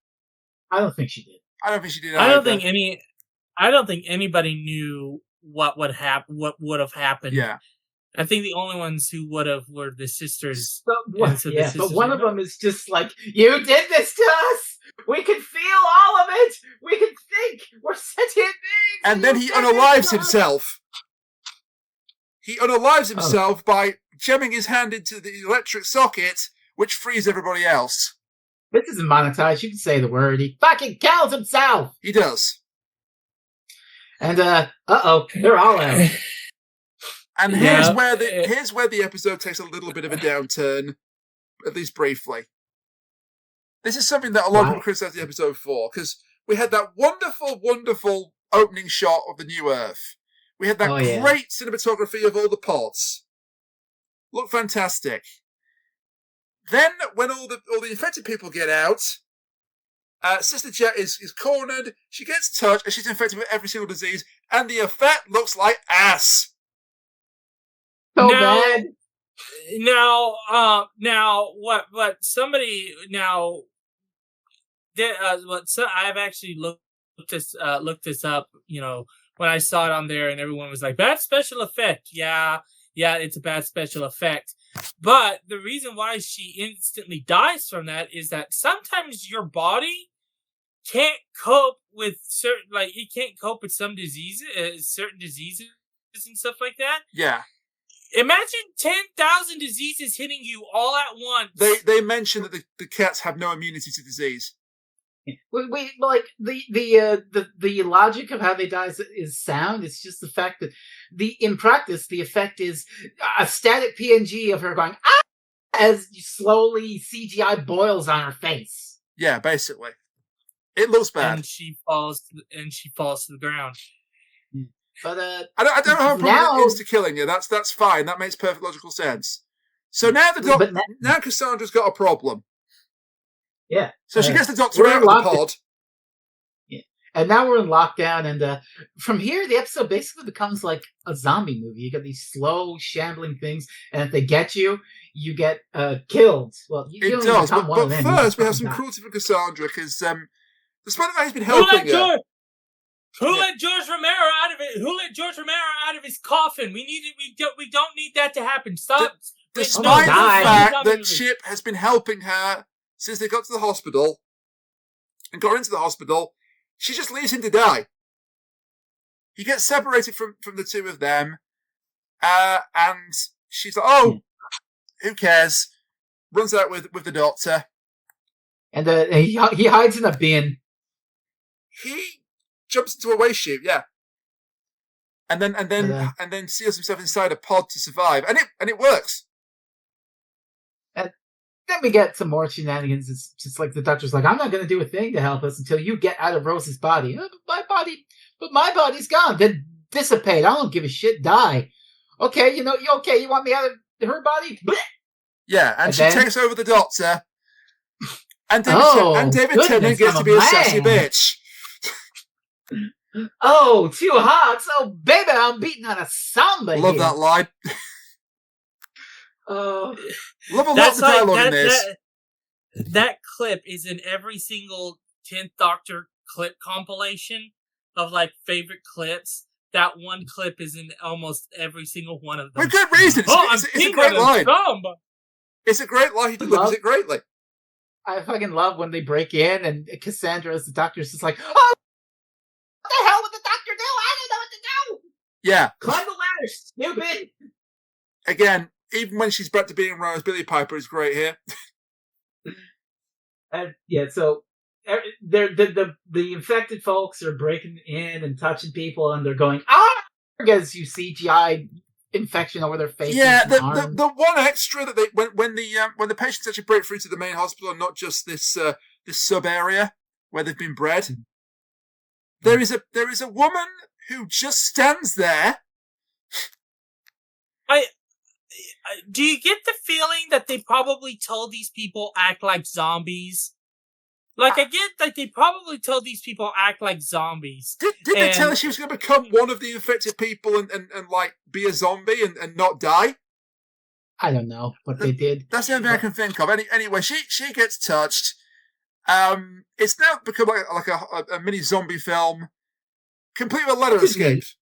Speaker 3: I don't think she did.
Speaker 2: I don't think she did
Speaker 4: either. I don't think anybody knew what would have happened.
Speaker 2: Yeah.
Speaker 4: I think the only ones who would have were the sisters.
Speaker 3: But one of them is just like, you did this to us! We can feel all of it! We can think! We're sentient beings!
Speaker 2: And then he unalives himself. He unalives himself by jamming his hand into the electric socket, which frees everybody else.
Speaker 3: This isn't monetized. You can say the word. He fucking kills himself!
Speaker 2: He does.
Speaker 3: And, they're all out.
Speaker 2: And here's where the episode takes a little bit of a downturn, at least briefly. This is something that a lot of people criticize the episode for, because we had that wonderful, wonderful opening shot of the new Earth. We had that great cinematography of all the pods. Looked fantastic. Then, when all the infected people get out, Sister Jet is cornered, she gets touched, and she's infected with every single disease, and the effect looks like ass.
Speaker 3: So bad.
Speaker 4: Now, what somebody now did? I've actually looked this up. When I saw it on there, and everyone was like, "Bad special effect." Yeah, it's a bad special effect. But the reason why she instantly dies from that is that sometimes your body can't cope with it can't cope with some diseases, certain diseases and stuff like that.
Speaker 2: Yeah.
Speaker 4: Imagine 10,000 diseases hitting you all at once.
Speaker 2: They mention that the cats have no immunity to disease.
Speaker 3: We like the logic of how they die is sound. It's just the fact that in practice the effect is a static PNG of her going as slowly CGI boils on her face.
Speaker 2: Yeah, basically, it looks bad,
Speaker 4: and she falls to the ground.
Speaker 3: But
Speaker 2: I don't have a problem with insta killing you. That's fine. That makes perfect logical sense. So now now Cassandra's got a problem.
Speaker 3: Yeah.
Speaker 2: So she gets the doctor out of the pod.
Speaker 3: Yeah. And now we're in lockdown, and from here the episode basically becomes like a zombie movie. You got these slow, shambling things, and if they get you, you get killed. Well,
Speaker 2: it does. But first, we have some cruelty for Cassandra because despite the fact he's been helping her.
Speaker 4: Who let George Romero out of it? Who let George Romero out of his coffin? We don't need that to happen. Stop.
Speaker 2: Despite the fact that Chip has been helping her since they got to the hospital and got into the hospital, she just leaves him to die. He gets separated from the two of them, and she's like, "Oh, who cares?" Runs out with the doctor,
Speaker 3: and he hides in a bin.
Speaker 2: He jumps into a waste chute, yeah, and then seals himself inside a pod to survive, and it works.
Speaker 3: And then we get some more shenanigans. It's just like the doctor's like, "I'm not going to do a thing to help us until you get out of Rose's body." But my body's gone. Then dissipate. I don't give a shit. Die. Okay, you okay? You want me out of her body?
Speaker 2: Yeah, and she takes over the doctor. And David Tennant gets to be a sassy bitch.
Speaker 3: Oh, too hot. So, baby, I'm beating on a samba.
Speaker 2: Love that line. Love a lot of dialogue in this.
Speaker 4: That clip is in every single 10th Doctor clip compilation of favorite clips. That one clip is in almost every single one of them.
Speaker 2: For good reason. It's a great line. It's a great line. He delivers it greatly.
Speaker 3: I fucking love when they break in and Cassandra as the doctor is just like, "Oh, what the hell would the doctor do? I don't know what to do."
Speaker 2: Yeah.
Speaker 3: Climb the ladder, stupid.
Speaker 2: Again, even when she's back to being Rose, Billie Piper is great here.
Speaker 3: So the infected folks are breaking in and touching people, and they're going, as you CGI infection over their faces.
Speaker 2: Yeah, the one extra that they when the patients actually break through to the main hospital and not just this sub area where they've been bred, there is a woman who just stands there.
Speaker 4: Do you get the feeling that they probably told these people act like zombies? I get they probably told these people act like zombies.
Speaker 2: Did they tell her she was going to become one of the infected people and be a zombie and not die?
Speaker 3: I don't know what they did.
Speaker 2: That's the only thing I can think of. Anyway, she gets touched. It's now become like a mini zombie film, complete with letter escapes.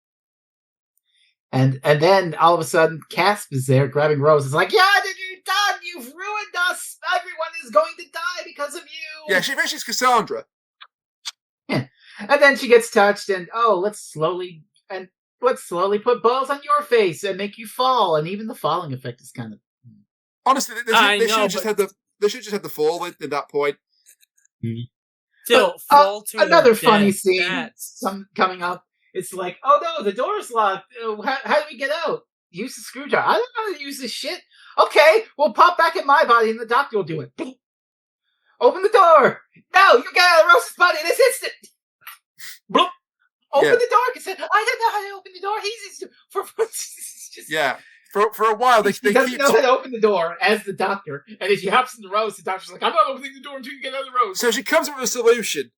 Speaker 3: And then all of a sudden, Casp is there grabbing Rose. It's like, "Yeah, you're done. You've ruined us. Everyone is going to die because of you."
Speaker 2: Yeah, she mentions Cassandra.
Speaker 3: Yeah. And then she gets touched, and let's slowly put balls on your face and make you fall. And even the falling effect is kind of.
Speaker 2: Honestly, they should have just had the fall at that point.
Speaker 4: Still, fall to
Speaker 3: another funny scene
Speaker 4: That's...
Speaker 3: coming up. It's like, "Oh no, the door's locked. How do we get out? Use the screwdriver. I don't know how to use this shit." "Okay, we'll pop back in my body and the doctor will do it." "Open the door." "No, you get out of Rose's body this instant." Open the door. I don't know how to open the door.
Speaker 2: For a while they
Speaker 3: doesn't know how to open the door as the doctor, and if she hops into Rose, the doctor's like, "I'm not opening the door until you get out of the Rose."
Speaker 2: So she comes up with a solution.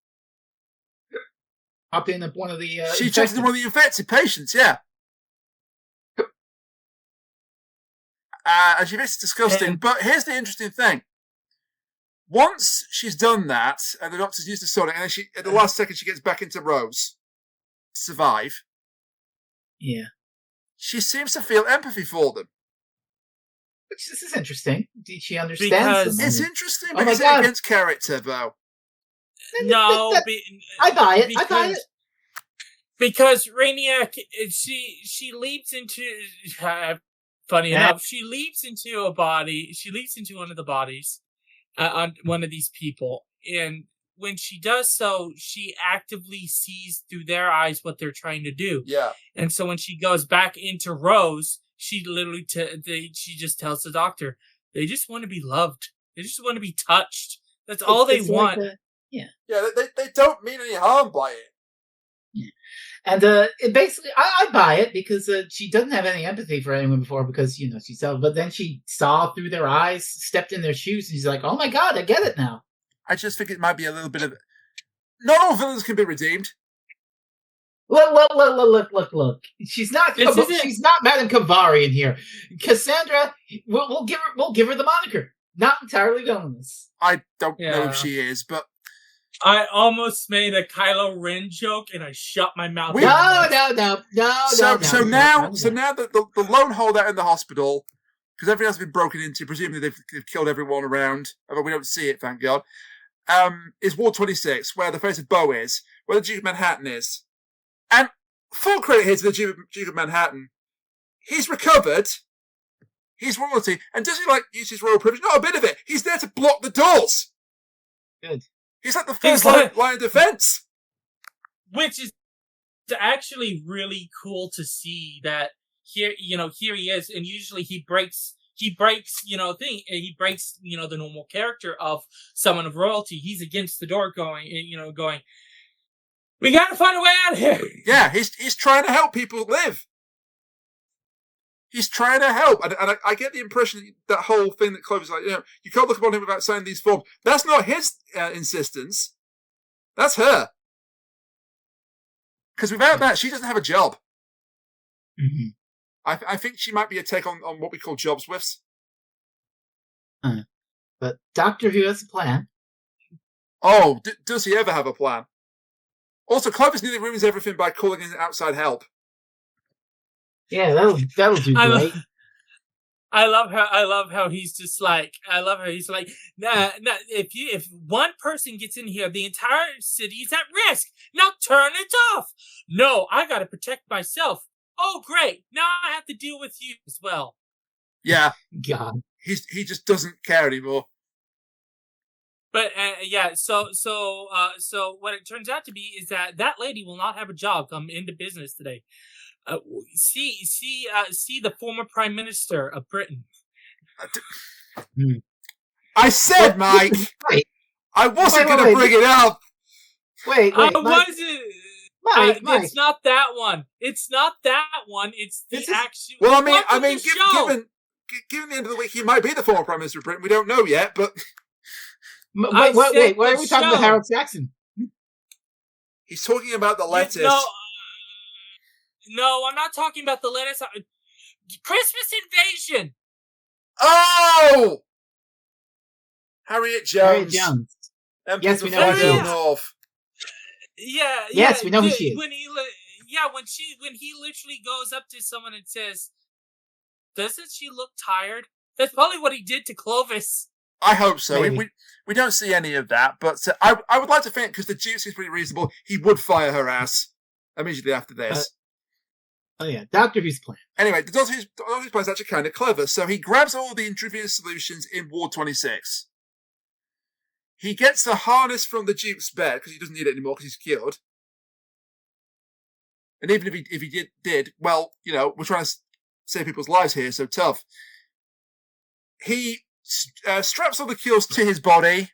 Speaker 3: Up in one of the.
Speaker 2: She checks in one of the infected patients, yeah. And she thinks it's disgusting. But here's the interesting thing. Once she's done that, and the doctor's used the sonic, and then at the last second she gets back into Rose to survive.
Speaker 3: Yeah.
Speaker 2: She seems to feel empathy for them.
Speaker 3: Which this is interesting. Did she understand?
Speaker 4: Because-
Speaker 2: It's interesting,
Speaker 3: Oh
Speaker 2: but
Speaker 3: my
Speaker 2: it's
Speaker 3: God.
Speaker 2: against character, Bo.
Speaker 4: No,
Speaker 3: I buy it.
Speaker 4: Because Rainiac, she leaps into. Funny enough, she leaps into a body. She leaps into one of the bodies, on one of these people, and when she does so, she actively sees through their eyes what they're trying to do.
Speaker 2: Yeah.
Speaker 4: And so when she goes back into Rose, she literally she just tells the doctor, they just want to be loved. They just want to be touched. That's all they want.
Speaker 2: Yeah, they don't mean any harm by it.
Speaker 3: Yeah. And it basically, I buy it because she doesn't have any empathy for anyone before because, you know, she saw, but then she saw through their eyes, stepped in their shoes, and she's like, oh my God, I get it now.
Speaker 2: I just think it might be a little bit of... Not all villains can be redeemed.
Speaker 3: Look. She's not Madame Cavari in here. Cassandra, we'll give her the moniker. Not entirely villainous.
Speaker 2: I don't know if she is, but...
Speaker 4: I almost made a Kylo Ren joke and I shut my mouth.
Speaker 3: No.
Speaker 2: So now the lone holdout in the hospital, because everything else has been broken into, presumably they've killed everyone around, although we don't see it, thank God, is Ward 26, where the Face of Boe is, where the Duke of Manhattan is. And full credit here to the Duke of Manhattan. He's recovered. He's royalty. And does he use his royal privilege? Not a bit of it. He's there to block the doors.
Speaker 3: Good.
Speaker 2: He's like the first line of defense.
Speaker 4: Which is actually really cool to see that here he is, and usually he breaks, the normal character of someone of royalty. He's against the door going, we gotta find a way out of here.
Speaker 2: Yeah, he's trying to help people live. He's trying to help. And I get the impression that whole thing that Clover's like, you can't look upon him without signing these forms. That's not his insistence. That's her. Because without that, she doesn't have a job.
Speaker 3: Mm-hmm.
Speaker 2: I think she might be a take on what we call job swifts.
Speaker 3: But Doctor Who has a plan.
Speaker 2: Oh, does he ever have a plan? Also, Clovis nearly ruins everything by calling in outside help.
Speaker 3: Yeah, that'll do great.
Speaker 4: I love how he's just like, nah, if one person gets in here, the entire city is at risk. Now turn it off. No, I gotta protect myself. Oh, great. Now I have to deal with you as well.
Speaker 2: Yeah.
Speaker 3: God.
Speaker 2: He just doesn't care anymore.
Speaker 4: But so what it turns out to be is that lady will not have a job come into business today. See the former Prime Minister of Britain.
Speaker 2: I said, Mike.
Speaker 3: Wait.
Speaker 2: I wasn't going to bring it up.
Speaker 3: Wait.
Speaker 4: I wasn't.
Speaker 3: Mike.
Speaker 4: It's not that one. It's not that one. It's the actual.
Speaker 2: Well, given the end of the week, he might be the former Prime Minister of Britain. We don't know yet, but.
Speaker 3: Wait. Why are we talking about Harold Jackson?
Speaker 2: He's talking about the lettuce.
Speaker 4: No, I'm not talking about the lettuce. Christmas Invasion.
Speaker 2: Oh, Harriet Jones.
Speaker 3: Yes, we know
Speaker 2: who North.
Speaker 4: Yeah.
Speaker 3: Yes, we know who she is.
Speaker 4: When he literally goes up to someone and says, "Doesn't she look tired?" That's probably what he did to Clovis.
Speaker 2: I hope so. We don't see any of that, but I would like to think, because the Duke seems pretty reasonable, he would fire her ass immediately after this.
Speaker 3: Doctor Who's plan.
Speaker 2: Anyway, the Doctor Who's plan is actually kind of clever. So he grabs all the intravenous solutions in Ward 26. He gets the harness from the Duke's bed, because he doesn't need it anymore because he's cured. And even if he did, well, we're trying to save people's lives here, so tough. He straps all the cures to his body.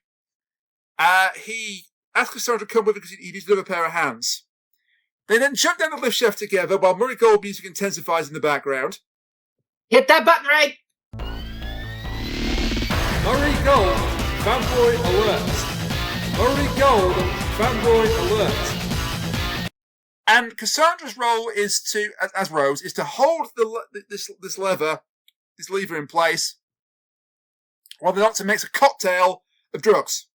Speaker 2: He asks Cassandra to come with him because he needs another pair of hands. They then jump down the lift shaft together while Murray Gold music intensifies in the background.
Speaker 3: Hit that button, right?
Speaker 2: Murray Gold, fanboy alert. Murray Gold, fanboy alert. And Cassandra's role is as Rose, is to hold this lever, this lever in place while the doctor makes a cocktail of drugs.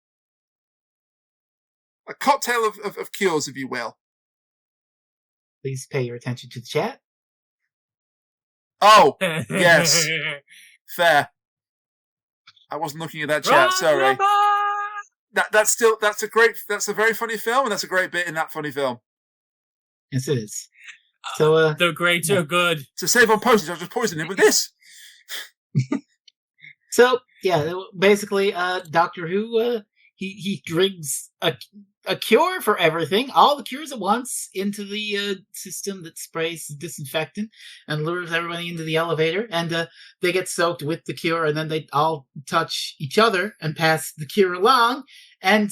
Speaker 2: A cocktail of cures, if you will.
Speaker 3: Please pay your attention to the chat.
Speaker 2: Oh, yes. Fair. I wasn't looking at that chat, sorry. That's a very funny film, and that's a great bit in that funny film.
Speaker 3: Yes, it is. So,
Speaker 4: the greats are good.
Speaker 2: To save on postage, I'll just poison him with this.
Speaker 3: So, yeah, basically, Doctor Who, he drinks a cure for everything, all the cures at once, into the system that sprays disinfectant and lures everybody into the elevator, and they get soaked with the cure, and then they all touch each other and pass the cure along, and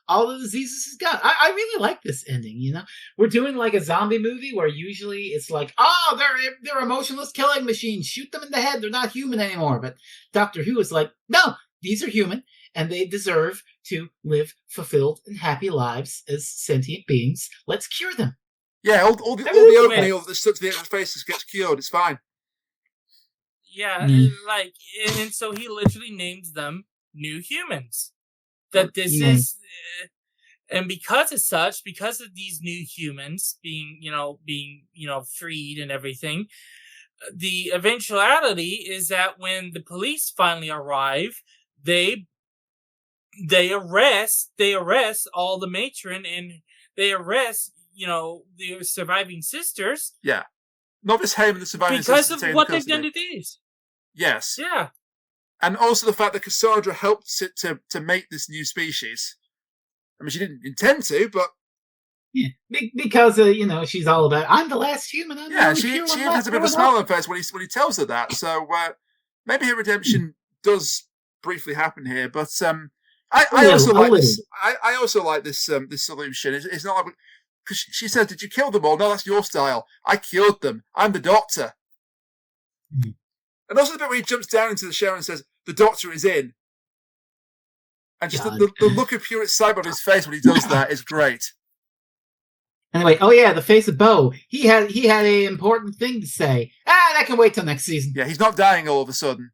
Speaker 3: all the diseases is gone. I really like this ending, you know? We're doing like a zombie movie where usually it's like, oh, they're emotionless killing machines. Shoot them in the head. They're not human anymore. But Doctor Who is like, no, these are human, and they deserve to live fulfilled and happy lives as sentient beings. Let's cure them.
Speaker 2: Yeah, all the opening of the stuff to the extra faces gets cured. It's fine.
Speaker 4: Yeah, and so he literally names them New Humans. That this is, and because of such, because of these new humans being freed and everything, the eventuality is that when the police finally arrive, they arrest all the matron, and they arrest the surviving sisters.
Speaker 2: Yeah, Novice Haim and the surviving
Speaker 4: because
Speaker 2: sisters
Speaker 4: of what they've done to these.
Speaker 2: Yes.
Speaker 4: Yeah.
Speaker 2: And also the fact that Cassandra helped it to make this new species. I mean, she didn't intend to, but
Speaker 3: yeah, because she's all about, I'm the last human.
Speaker 2: She has a bit of a smile on her face when he tells her that. So maybe her redemption does briefly happen here. But I also like this. I also like this this solution. It's not like, because she says, "Did you kill them all?" No, that's your style. I killed them. I'm the doctor. Mm-hmm. And also the bit where he jumps down into the shower and says, "The doctor is in." And just the look of pure excitement on his face when he does that is great.
Speaker 3: Anyway, the Face of Boe. He had a important thing to say. That can wait till next season.
Speaker 2: Yeah, he's not dying all of a sudden.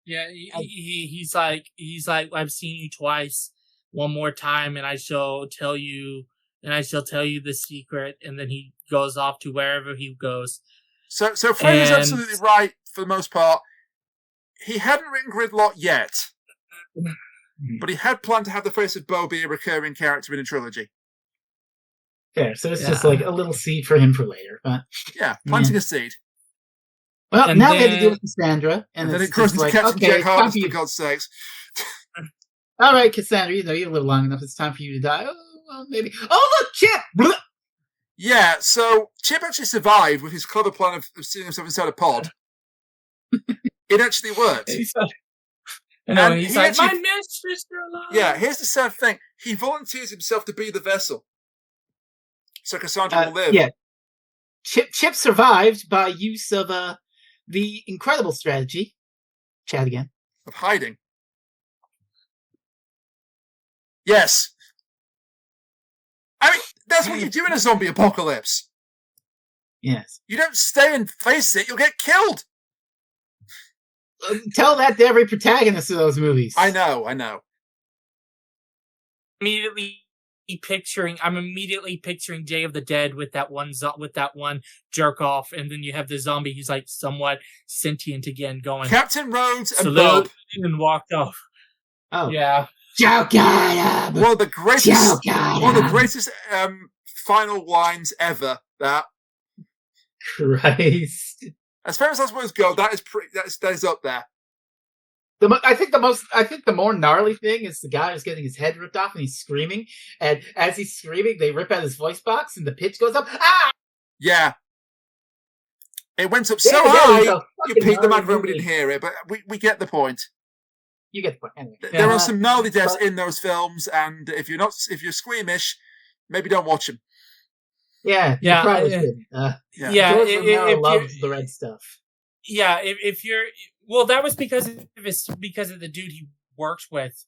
Speaker 4: Yeah, he's like, I've seen you twice. One more time, and I shall tell you the secret. And then he goes off to wherever he goes. So
Speaker 2: Fred is absolutely right for the most part. He hadn't written Gridlock yet, but he had planned to have the Face of Boe be a recurring character in a trilogy.
Speaker 3: Fair, so it's just like a little seed for him for later. But
Speaker 2: planting a seed.
Speaker 3: Well, and now we have to deal with Cassandra, and
Speaker 2: then it goes into Captain Jack Harkness, for God's sakes.
Speaker 3: All right, Cassandra, you've lived long enough. It's time for you to die. Oh, well, maybe. Oh, look, Chip! Blah!
Speaker 2: Yeah, so Chip actually survived with his clever plan of seeing himself inside a pod. It actually worked.
Speaker 4: He's like, my mistress is alive.
Speaker 2: Yeah, here's the sad thing. He volunteers himself to be the vessel. So Cassandra will live.
Speaker 3: Yeah. Chip survived by use of the incredible strategy. Chat again.
Speaker 2: Of hiding. Yes. I mean, that's what you do in a zombie apocalypse.
Speaker 3: Yes.
Speaker 2: You don't stay and face it, you'll get killed.
Speaker 3: Tell that to every protagonist of those movies.
Speaker 2: I know.
Speaker 4: I'm immediately picturing Day of the Dead with that one jerk off, and then you have the zombie who's like somewhat sentient again, going
Speaker 2: Captain Rhodes and Bob,
Speaker 4: and walked off.
Speaker 3: Oh
Speaker 4: yeah.
Speaker 3: Joe got him.
Speaker 2: One of the greatest final lines ever. That
Speaker 3: Christ.
Speaker 2: As far as those words go, that is up there.
Speaker 3: I think the more gnarly thing is the guy who's getting his head ripped off and he's screaming, and as he's screaming, they rip out his voice box and the pitch goes up. Ah!
Speaker 2: Yeah. It went up so high, you peaked the microphone, we didn't hear it, but we get the point.
Speaker 3: You get the point. Anyway.
Speaker 2: There are some gnarly deaths in those films, and if you're squeamish, maybe don't watch them.
Speaker 3: Yeah. Probably should. George loves the red stuff.
Speaker 4: Yeah, if you're that was because of the dude he worked with.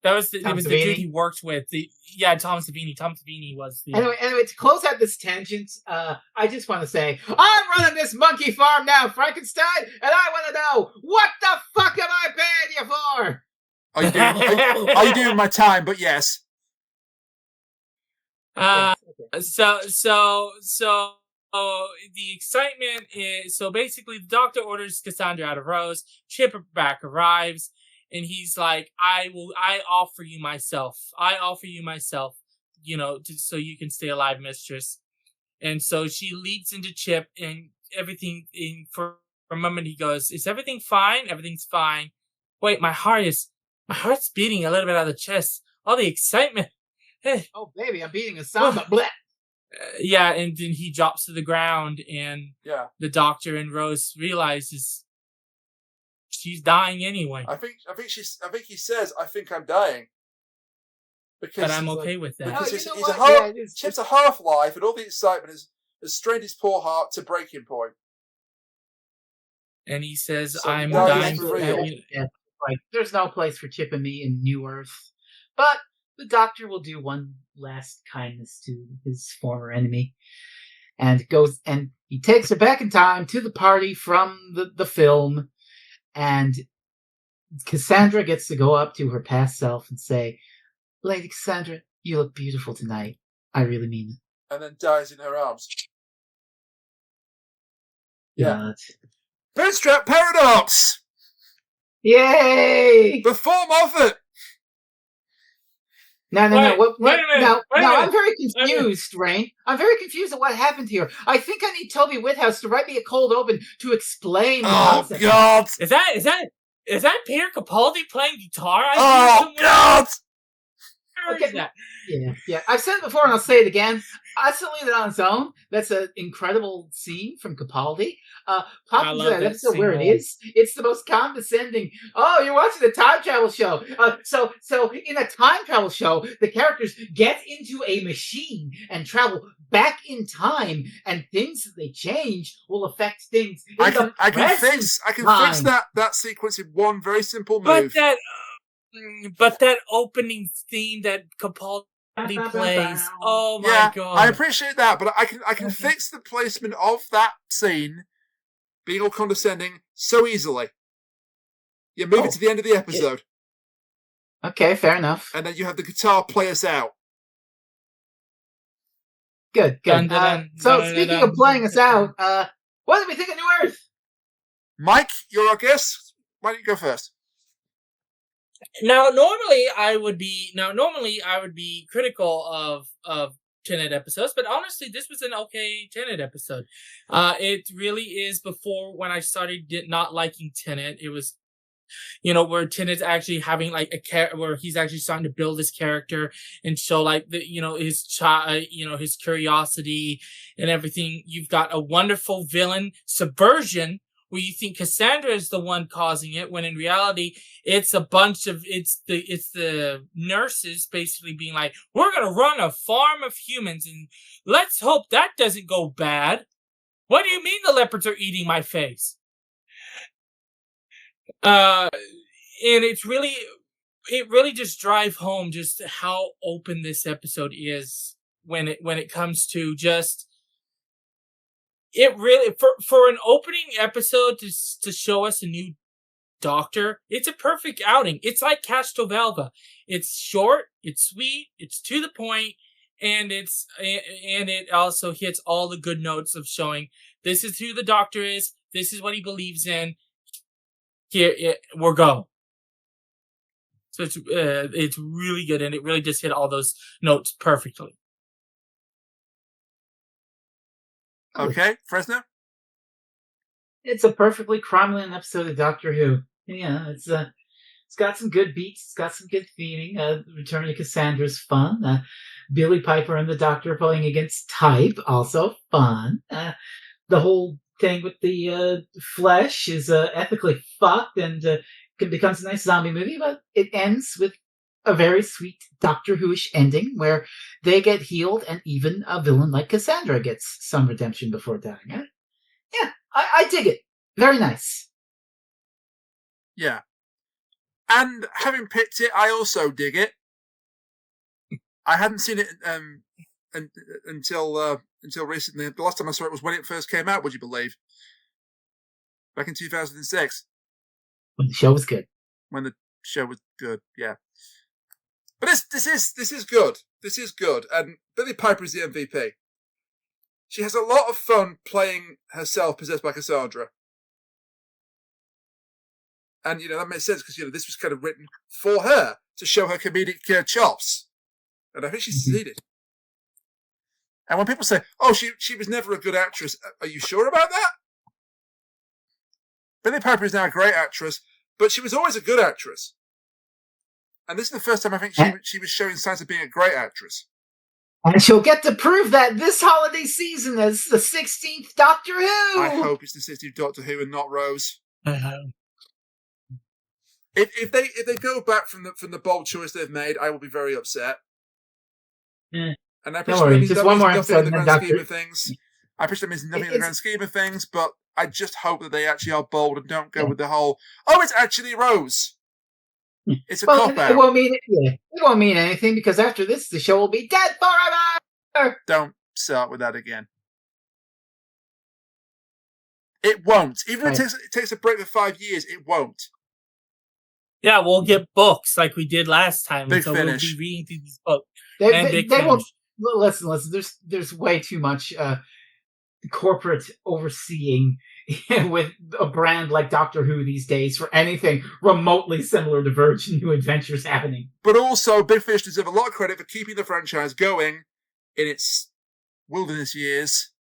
Speaker 4: That was it
Speaker 3: Tom
Speaker 4: was the
Speaker 3: Savini?
Speaker 4: dude he worked with. Tom Savini. Tom Savini was the
Speaker 3: Anyway, to close out this tangent, I just want to say, I'm running this monkey farm now, Frankenstein, and I want to know, what the fuck am I paying you for?
Speaker 2: Are you doing my time? But yes.
Speaker 4: So the excitement is, so basically the doctor orders Cassandra out of Rose. Chipperback arrives, and he's like, I offer you myself, so you can stay alive, mistress. And so she leads into Chip, and everything, for a moment he goes, is everything fine? Everything's fine. Wait, my heart's beating a little bit out of the chest. All the excitement.
Speaker 3: Oh, baby, I'm beating a samba. Bleh.
Speaker 4: And then he drops to the ground, and the doctor and Rose realizes she's dying anyway.
Speaker 2: I think he says, I think I'm dying.
Speaker 4: But I'm okay with that.
Speaker 2: Because Chip's a half-life, and all the excitement has strained his poor heart to breaking point.
Speaker 4: And he says,
Speaker 2: So
Speaker 4: I'm
Speaker 2: that
Speaker 4: dying
Speaker 2: is
Speaker 4: for
Speaker 2: real.
Speaker 3: Like, there's no place for Chip and me in New Earth. But the doctor will do one last kindness to his former enemy. And he takes her back in time to the party from the film. And Cassandra gets to go up to her past self and say, Lady Cassandra, you look beautiful tonight. I really mean it.
Speaker 2: And then dies in her arms.
Speaker 3: Yeah.
Speaker 2: Bootstrap paradox!
Speaker 3: Yay!
Speaker 2: The form of it!
Speaker 3: No.
Speaker 4: Wait a minute.
Speaker 3: I'm very confused, Rain. I'm very confused at what happened here. I think I need Toby Whithouse to write me a cold open to explain the concept.
Speaker 2: God!
Speaker 4: Is that Peter Capaldi playing guitar?
Speaker 2: God!
Speaker 3: Okay, yeah. I've said it before and I'll say it again. I still leave it on its own. That's an incredible scene from Capaldi. Pop into that episode where it is. It's the most condescending. Oh, you're watching a time travel show. So in a time travel show, the characters get into a machine and travel back in time, and things that they change will affect things.
Speaker 2: I can fix that sequence in one very simple move.
Speaker 4: But that opening theme that Capaldi plays, oh my god!
Speaker 2: I appreciate that, but I can fix the placement of that scene being all condescending so easily. You move it to the end of the episode.
Speaker 3: Okay, fair enough.
Speaker 2: And then you have the guitar play us out.
Speaker 3: Good. So speaking of playing us out, what did we think of New Earth?
Speaker 4: Mike,
Speaker 2: you're our guest. Why don't you go first?
Speaker 4: Now, normally I would be critical of Tennant episodes, but honestly, this was an okay Tennant episode. It really is before when I started not liking Tennant. It was, where Tennant's actually having like where he's actually starting to build his character and show like his curiosity and everything. You've got a wonderful villain subversion, where you think Cassandra is the one causing it, when in reality it's the nurses basically being like, we're gonna run a farm of humans and let's hope that doesn't go bad. What do you mean the leopards are eating my face? And it really just drive home just how open this episode is when it comes to just. It really, for an opening episode to show us a new Doctor, it's a perfect outing. It's like Castrovalva. It's short, it's sweet, it's to the point, and it also hits all the good notes of showing this is who the Doctor is, this is what he believes in. We're go. So it's really good, and it really just hit all those notes perfectly.
Speaker 2: Okay, Fresno?
Speaker 3: It's a perfectly cromulent episode of Doctor Who. Yeah, it's got some good beats, it's got some good theming. Return to Cassandra's fun. Billie Piper and the Doctor playing against type, also fun. The whole thing with the flesh is ethically fucked and becomes a nice zombie movie, but it ends with a very sweet Doctor Who-ish ending where they get healed and even a villain like Cassandra gets some redemption before dying. Yeah, I dig it. Very nice.
Speaker 2: Yeah. And having picked it, I also dig it. I hadn't seen it until recently. The last time I saw it was when it first came out, would you believe? Back in 2006.
Speaker 3: When the show was good.
Speaker 2: When the show was good, yeah. But this is good. This is good. And Billie Piper is the MVP. She has a lot of fun playing herself possessed by Cassandra. And, that makes sense because, this was kind of written for her to show her comedic chops. And I think she succeeded. And when people say, oh, she was never a good actress, are you sure about that? Billie Piper is now a great actress, but she was always a good actress. And this is the first time I think she was showing signs of being a great actress.
Speaker 3: And she'll get to prove that this holiday season as the 16th Doctor Who.
Speaker 2: I hope it's the 16th Doctor Who and not Rose. If they go back from the bold choice they've made, I will be very upset.
Speaker 3: Yeah.
Speaker 2: And I
Speaker 3: Don't worry, just one more episode
Speaker 2: in the
Speaker 3: and
Speaker 2: grand
Speaker 3: then
Speaker 2: scheme of things. I appreciate that means nothing in the grand scheme of things, but I just hope that they actually are bold and don't go with the whole, oh, it's actually Rose. It's a cop-out.
Speaker 3: It won't mean anything because after this, the show will be dead forever.
Speaker 2: Don't start with that again. It won't. Even if it takes a break for 5 years, it won't.
Speaker 4: Yeah, we'll get books like we did last time.
Speaker 2: Big
Speaker 4: so
Speaker 2: Finish.
Speaker 4: We'll be reading through these books.
Speaker 3: They won't. Listen. There's way too much corporate overseeing with a brand like Doctor Who these days for anything remotely similar to Virgin New Adventures happening.
Speaker 2: But also, Big Finish deserve a lot of credit for keeping the franchise going in its wilderness years.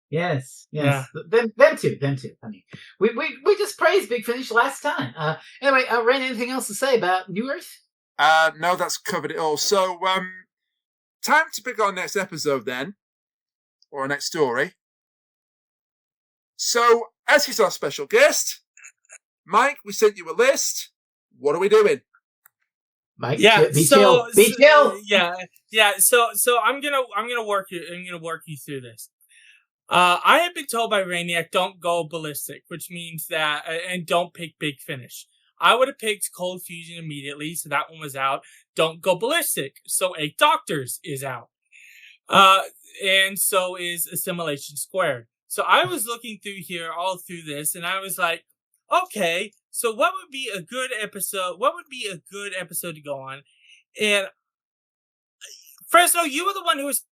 Speaker 3: Yes.
Speaker 2: Yeah.
Speaker 3: Them too. I mean, we just praised Big Finish last time. Anyway, Ren, anything else to say about New Earth?
Speaker 2: No, that's covered it all. So, time to pick our next episode then, or our next story. So, as he's our special guest, Mike, we sent you a list. What are we doing?
Speaker 3: Mike,
Speaker 4: yeah,
Speaker 3: be chill.
Speaker 4: Yeah. So I'm gonna work you through this. I have been told by Rainiac, don't go ballistic, which means that, and don't pick Big Finish. I would have picked Cold Fusion immediately, so that one was out. Don't go ballistic, so 8 Doctors is out. And so is Assimilation Squared. So I was looking through here, all through this, and I was like, okay, so what would be a good episode? What would be a good episode to go on? And Fresno, you were the one who was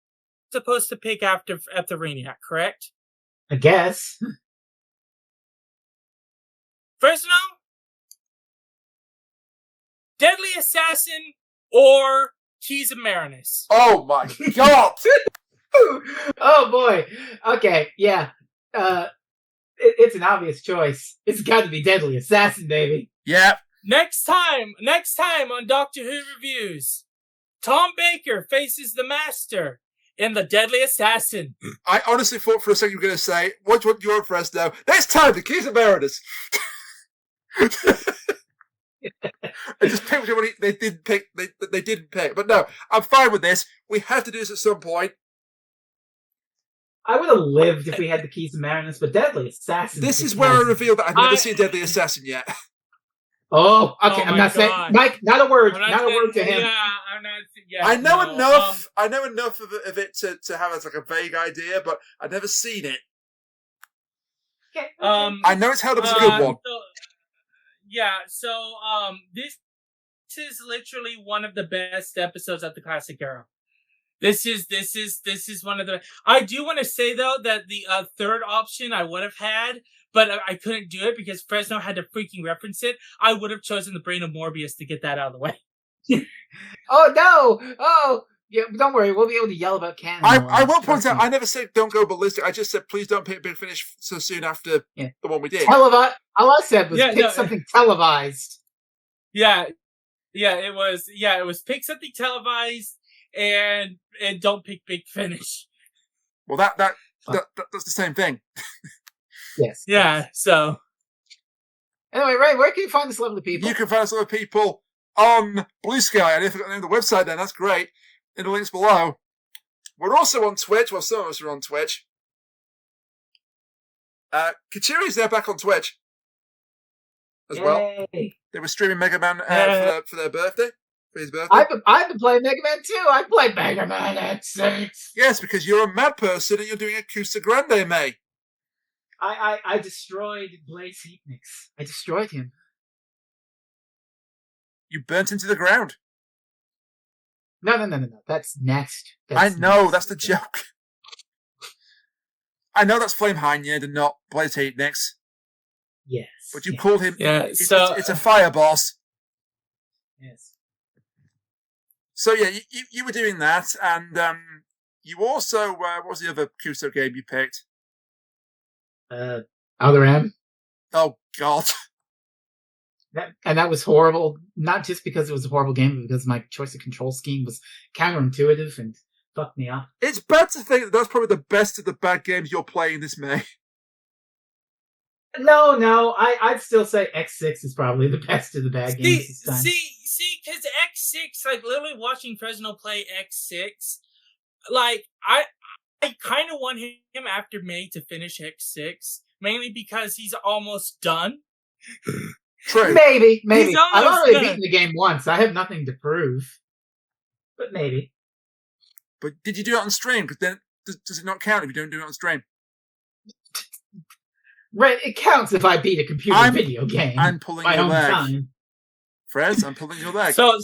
Speaker 4: supposed to pick after Rainiac, correct?
Speaker 3: I guess.
Speaker 4: Fresno? Deadly Assassin or Keys of Marinus?
Speaker 2: Oh my god!
Speaker 3: Oh boy. Okay, yeah. It's an obvious choice. It's got to be Deadly Assassin, baby.
Speaker 2: Yeah.
Speaker 4: Next time on Doctor Who Reviews, Tom Baker faces the Master in The Deadly Assassin.
Speaker 2: I honestly thought for a second you were going to say, what do you want for us now? Next time, the Keys of Marinus. I just picked what they didn't pick. They didn't pick. But no, I'm fine with this. We have to do this at some point.
Speaker 3: I would have lived if we had the Keys of Marinus, but Deadly Assassin.
Speaker 2: This is where I revealed that I've never seen Deadly Assassin yet.
Speaker 3: Oh, okay. I'm not saying, Mike. Not a word. Not a word to him.
Speaker 4: Yeah, I'm not. Yeah,
Speaker 2: I know enough. I know enough of it to have as like a vague idea, but I've never seen it.
Speaker 3: Okay.
Speaker 2: I know it's held up as a good one.
Speaker 4: So this is literally one of the best episodes of the classic era. This is one of the. I do want to say though that the third option I would have had, but I couldn't do it because Fresno had to freaking reference it. I would have chosen the Brain of Morbius to get that out of the way.
Speaker 3: Oh no! Oh yeah, don't worry, we'll be able to yell about canon.
Speaker 2: I will point out, I never said don't go ballistic. I just said please don't pick Big Finish so soon after the one we did.
Speaker 3: All I said was pick something televised.
Speaker 4: Yeah, it was pick something televised and don't pick Big Finish.
Speaker 2: Well, that's the same thing.
Speaker 3: Yes.
Speaker 4: Yeah. So
Speaker 3: anyway, Ray, where can you find this lovely people?
Speaker 2: You can find us lovely people on Blue Sky. I didn't forget the name of the website then. That's great. In the links below. We're also on Twitch. Well, some of us are on Twitch. Kachiri's now back on Twitch as well. They were streaming Mega Man for their birthday. For his birthday.
Speaker 3: I've been playing Mega Man too. I played Mega Man X6.
Speaker 2: Yes, because you're a mad person and you're doing a Cusa Grande, May.
Speaker 3: I destroyed Blaze Heatnix. I destroyed him.
Speaker 2: You burnt into the ground.
Speaker 3: No. That's next.
Speaker 2: I know, that's the joke. I know that's Flame Hynid and not Blaze Heatnix.
Speaker 3: Yes.
Speaker 2: But you called him.
Speaker 4: Yeah,
Speaker 2: it's a fire boss.
Speaker 3: Yes.
Speaker 2: So yeah, you were doing that, and you also what was the other Cuso game you picked?
Speaker 3: Other M.
Speaker 2: Oh God.
Speaker 3: That was horrible. Not just because it was a horrible game, but because my choice of control scheme was counterintuitive and fucked me up.
Speaker 2: It's bad to think that's probably the best of the bad games you're playing this May.
Speaker 3: No, I'd still say X6 is probably the best of the bad games this time.
Speaker 4: See, because X6, like literally watching Fresno play X6, like I kind of want him after May to finish X6, mainly because he's almost done.
Speaker 2: True.
Speaker 3: Maybe. I've already
Speaker 4: done.
Speaker 3: beaten the game once. I have nothing to prove, but maybe.
Speaker 2: But did you do it on stream? Because then does it not count if you don't do it on stream?
Speaker 3: Right, it counts if I beat a computer video game.
Speaker 2: I'm pulling
Speaker 3: my
Speaker 2: your
Speaker 3: own
Speaker 2: leg.
Speaker 3: time.
Speaker 2: Fred, I'm pulling your leg.
Speaker 4: So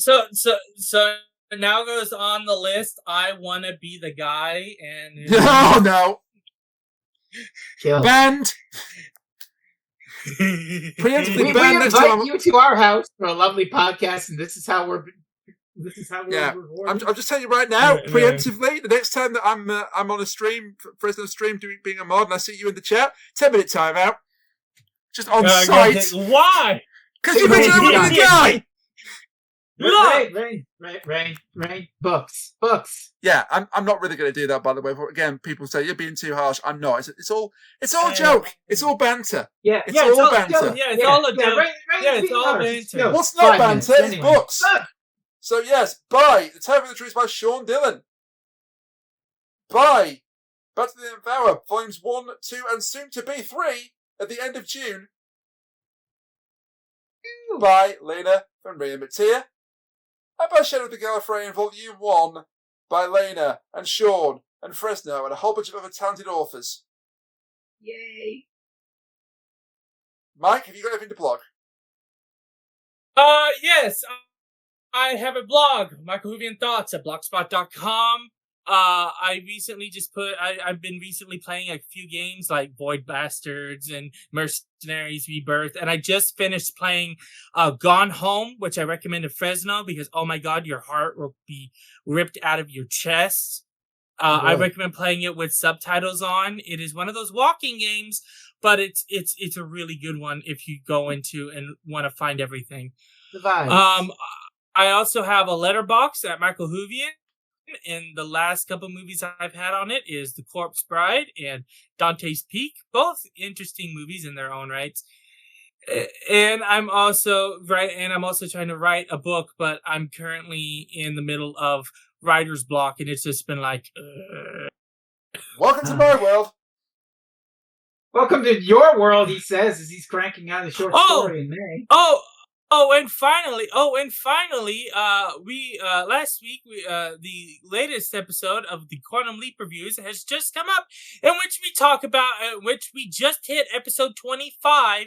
Speaker 4: now goes on the list. I want to be the guy, and
Speaker 2: Oh no!
Speaker 3: Kill.
Speaker 2: Banned.
Speaker 3: We
Speaker 2: Preemptively banned next
Speaker 3: invite
Speaker 2: time.
Speaker 3: you to our house for a lovely podcast, and this is how we're
Speaker 2: Yeah,
Speaker 3: recording.
Speaker 2: I'm just telling you right now, preemptively, the next time that I'm on a stream, Fresno stream, being a mod, and I see you in the chat, 10-minute timeout, just on site.
Speaker 4: Why?
Speaker 2: Because you mentioned I want to be the guy.
Speaker 3: Rain, books.
Speaker 2: Yeah, I'm not really going to do that, by the way. But again, people say you're being too harsh. I'm not. It's all a joke. It's all banter.
Speaker 3: Yeah,
Speaker 2: It's all banter.
Speaker 4: It's all a joke. It's all banter.
Speaker 2: What's not banter is books. So yes, buy The Terror of the Trees by Sean Dillon. Buy Back to the Devour, Volumes 1, 2, and soon to be 3 at the end of June. By Lena and Ria Mattia. And by Shadow of the Gallifrey in Volume 1 by Lena and Sean and Fresno and a whole bunch of other talented authors.
Speaker 3: Yay.
Speaker 2: Mike, have you got anything to plug?
Speaker 4: Yes. I have a blog, MichaelWhovian Thoughts at blogspot.com. I recently I've been recently playing a few games like Void Bastards and Mercenaries Rebirth, and I just finished playing Gone Home, which I recommend to Fresno because, oh my god, your heart will be ripped out of your chest. I recommend playing it with subtitles on. It is one of those walking games, but it's a really good one if you go into and want to find everything.
Speaker 3: The vibes.
Speaker 4: I also have a letterbox at MichaelWhovian, and the last couple movies I've had on it is The Corpse Bride and Dante's Peak, both interesting movies in their own rights. And I'm also trying to write a book, but I'm currently in the middle of writer's block, and it's just been like.
Speaker 2: Welcome to my world.
Speaker 3: Welcome to your world, he says, as he's cranking out a short story in May.
Speaker 4: And finally, we last week the latest episode of the Quantum Leap reviews has just come up, in which we talk about which we just hit episode 25,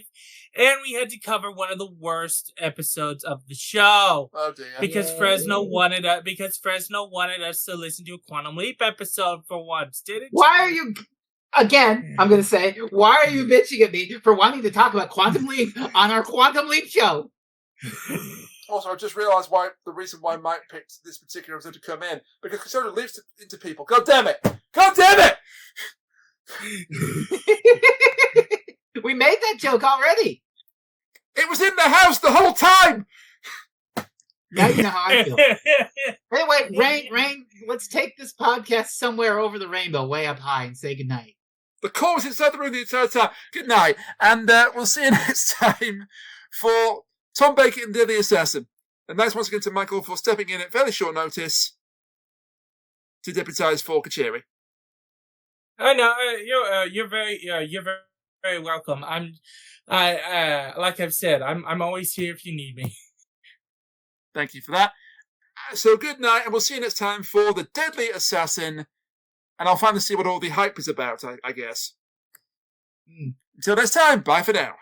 Speaker 4: and we had to cover one of the worst episodes of the show.
Speaker 2: Oh dear.
Speaker 4: Because Fresno wanted us to listen to a Quantum Leap episode for once, didn't
Speaker 3: Why are you? Again, I'm going to say, why are you bitching at me for wanting to talk about Quantum Leap on our Quantum Leap show?
Speaker 2: Also, I just realised the reason why Mike picked this particular episode to come in, because it sort of leaps into people. God damn it!
Speaker 3: We made that joke already.
Speaker 2: It was in the house the whole time!
Speaker 3: Now you know how I feel. Anyway, Rain, let's take this podcast somewhere over the rainbow, way up high, and say goodnight.
Speaker 2: The call was inside the room the entire time. Good night, and we'll see you next time for Tom Baker and the Assassin. And thanks once again to Michael for stepping in at fairly short notice to deputise for Kachiri.
Speaker 4: No, you're very very welcome. Like I've said, I'm always here if you need me.
Speaker 2: Thank you for that. So good night, and we'll see you next time for The Deadly Assassin. And I'll finally see what all the hype is about, I guess. Until next time, bye for now.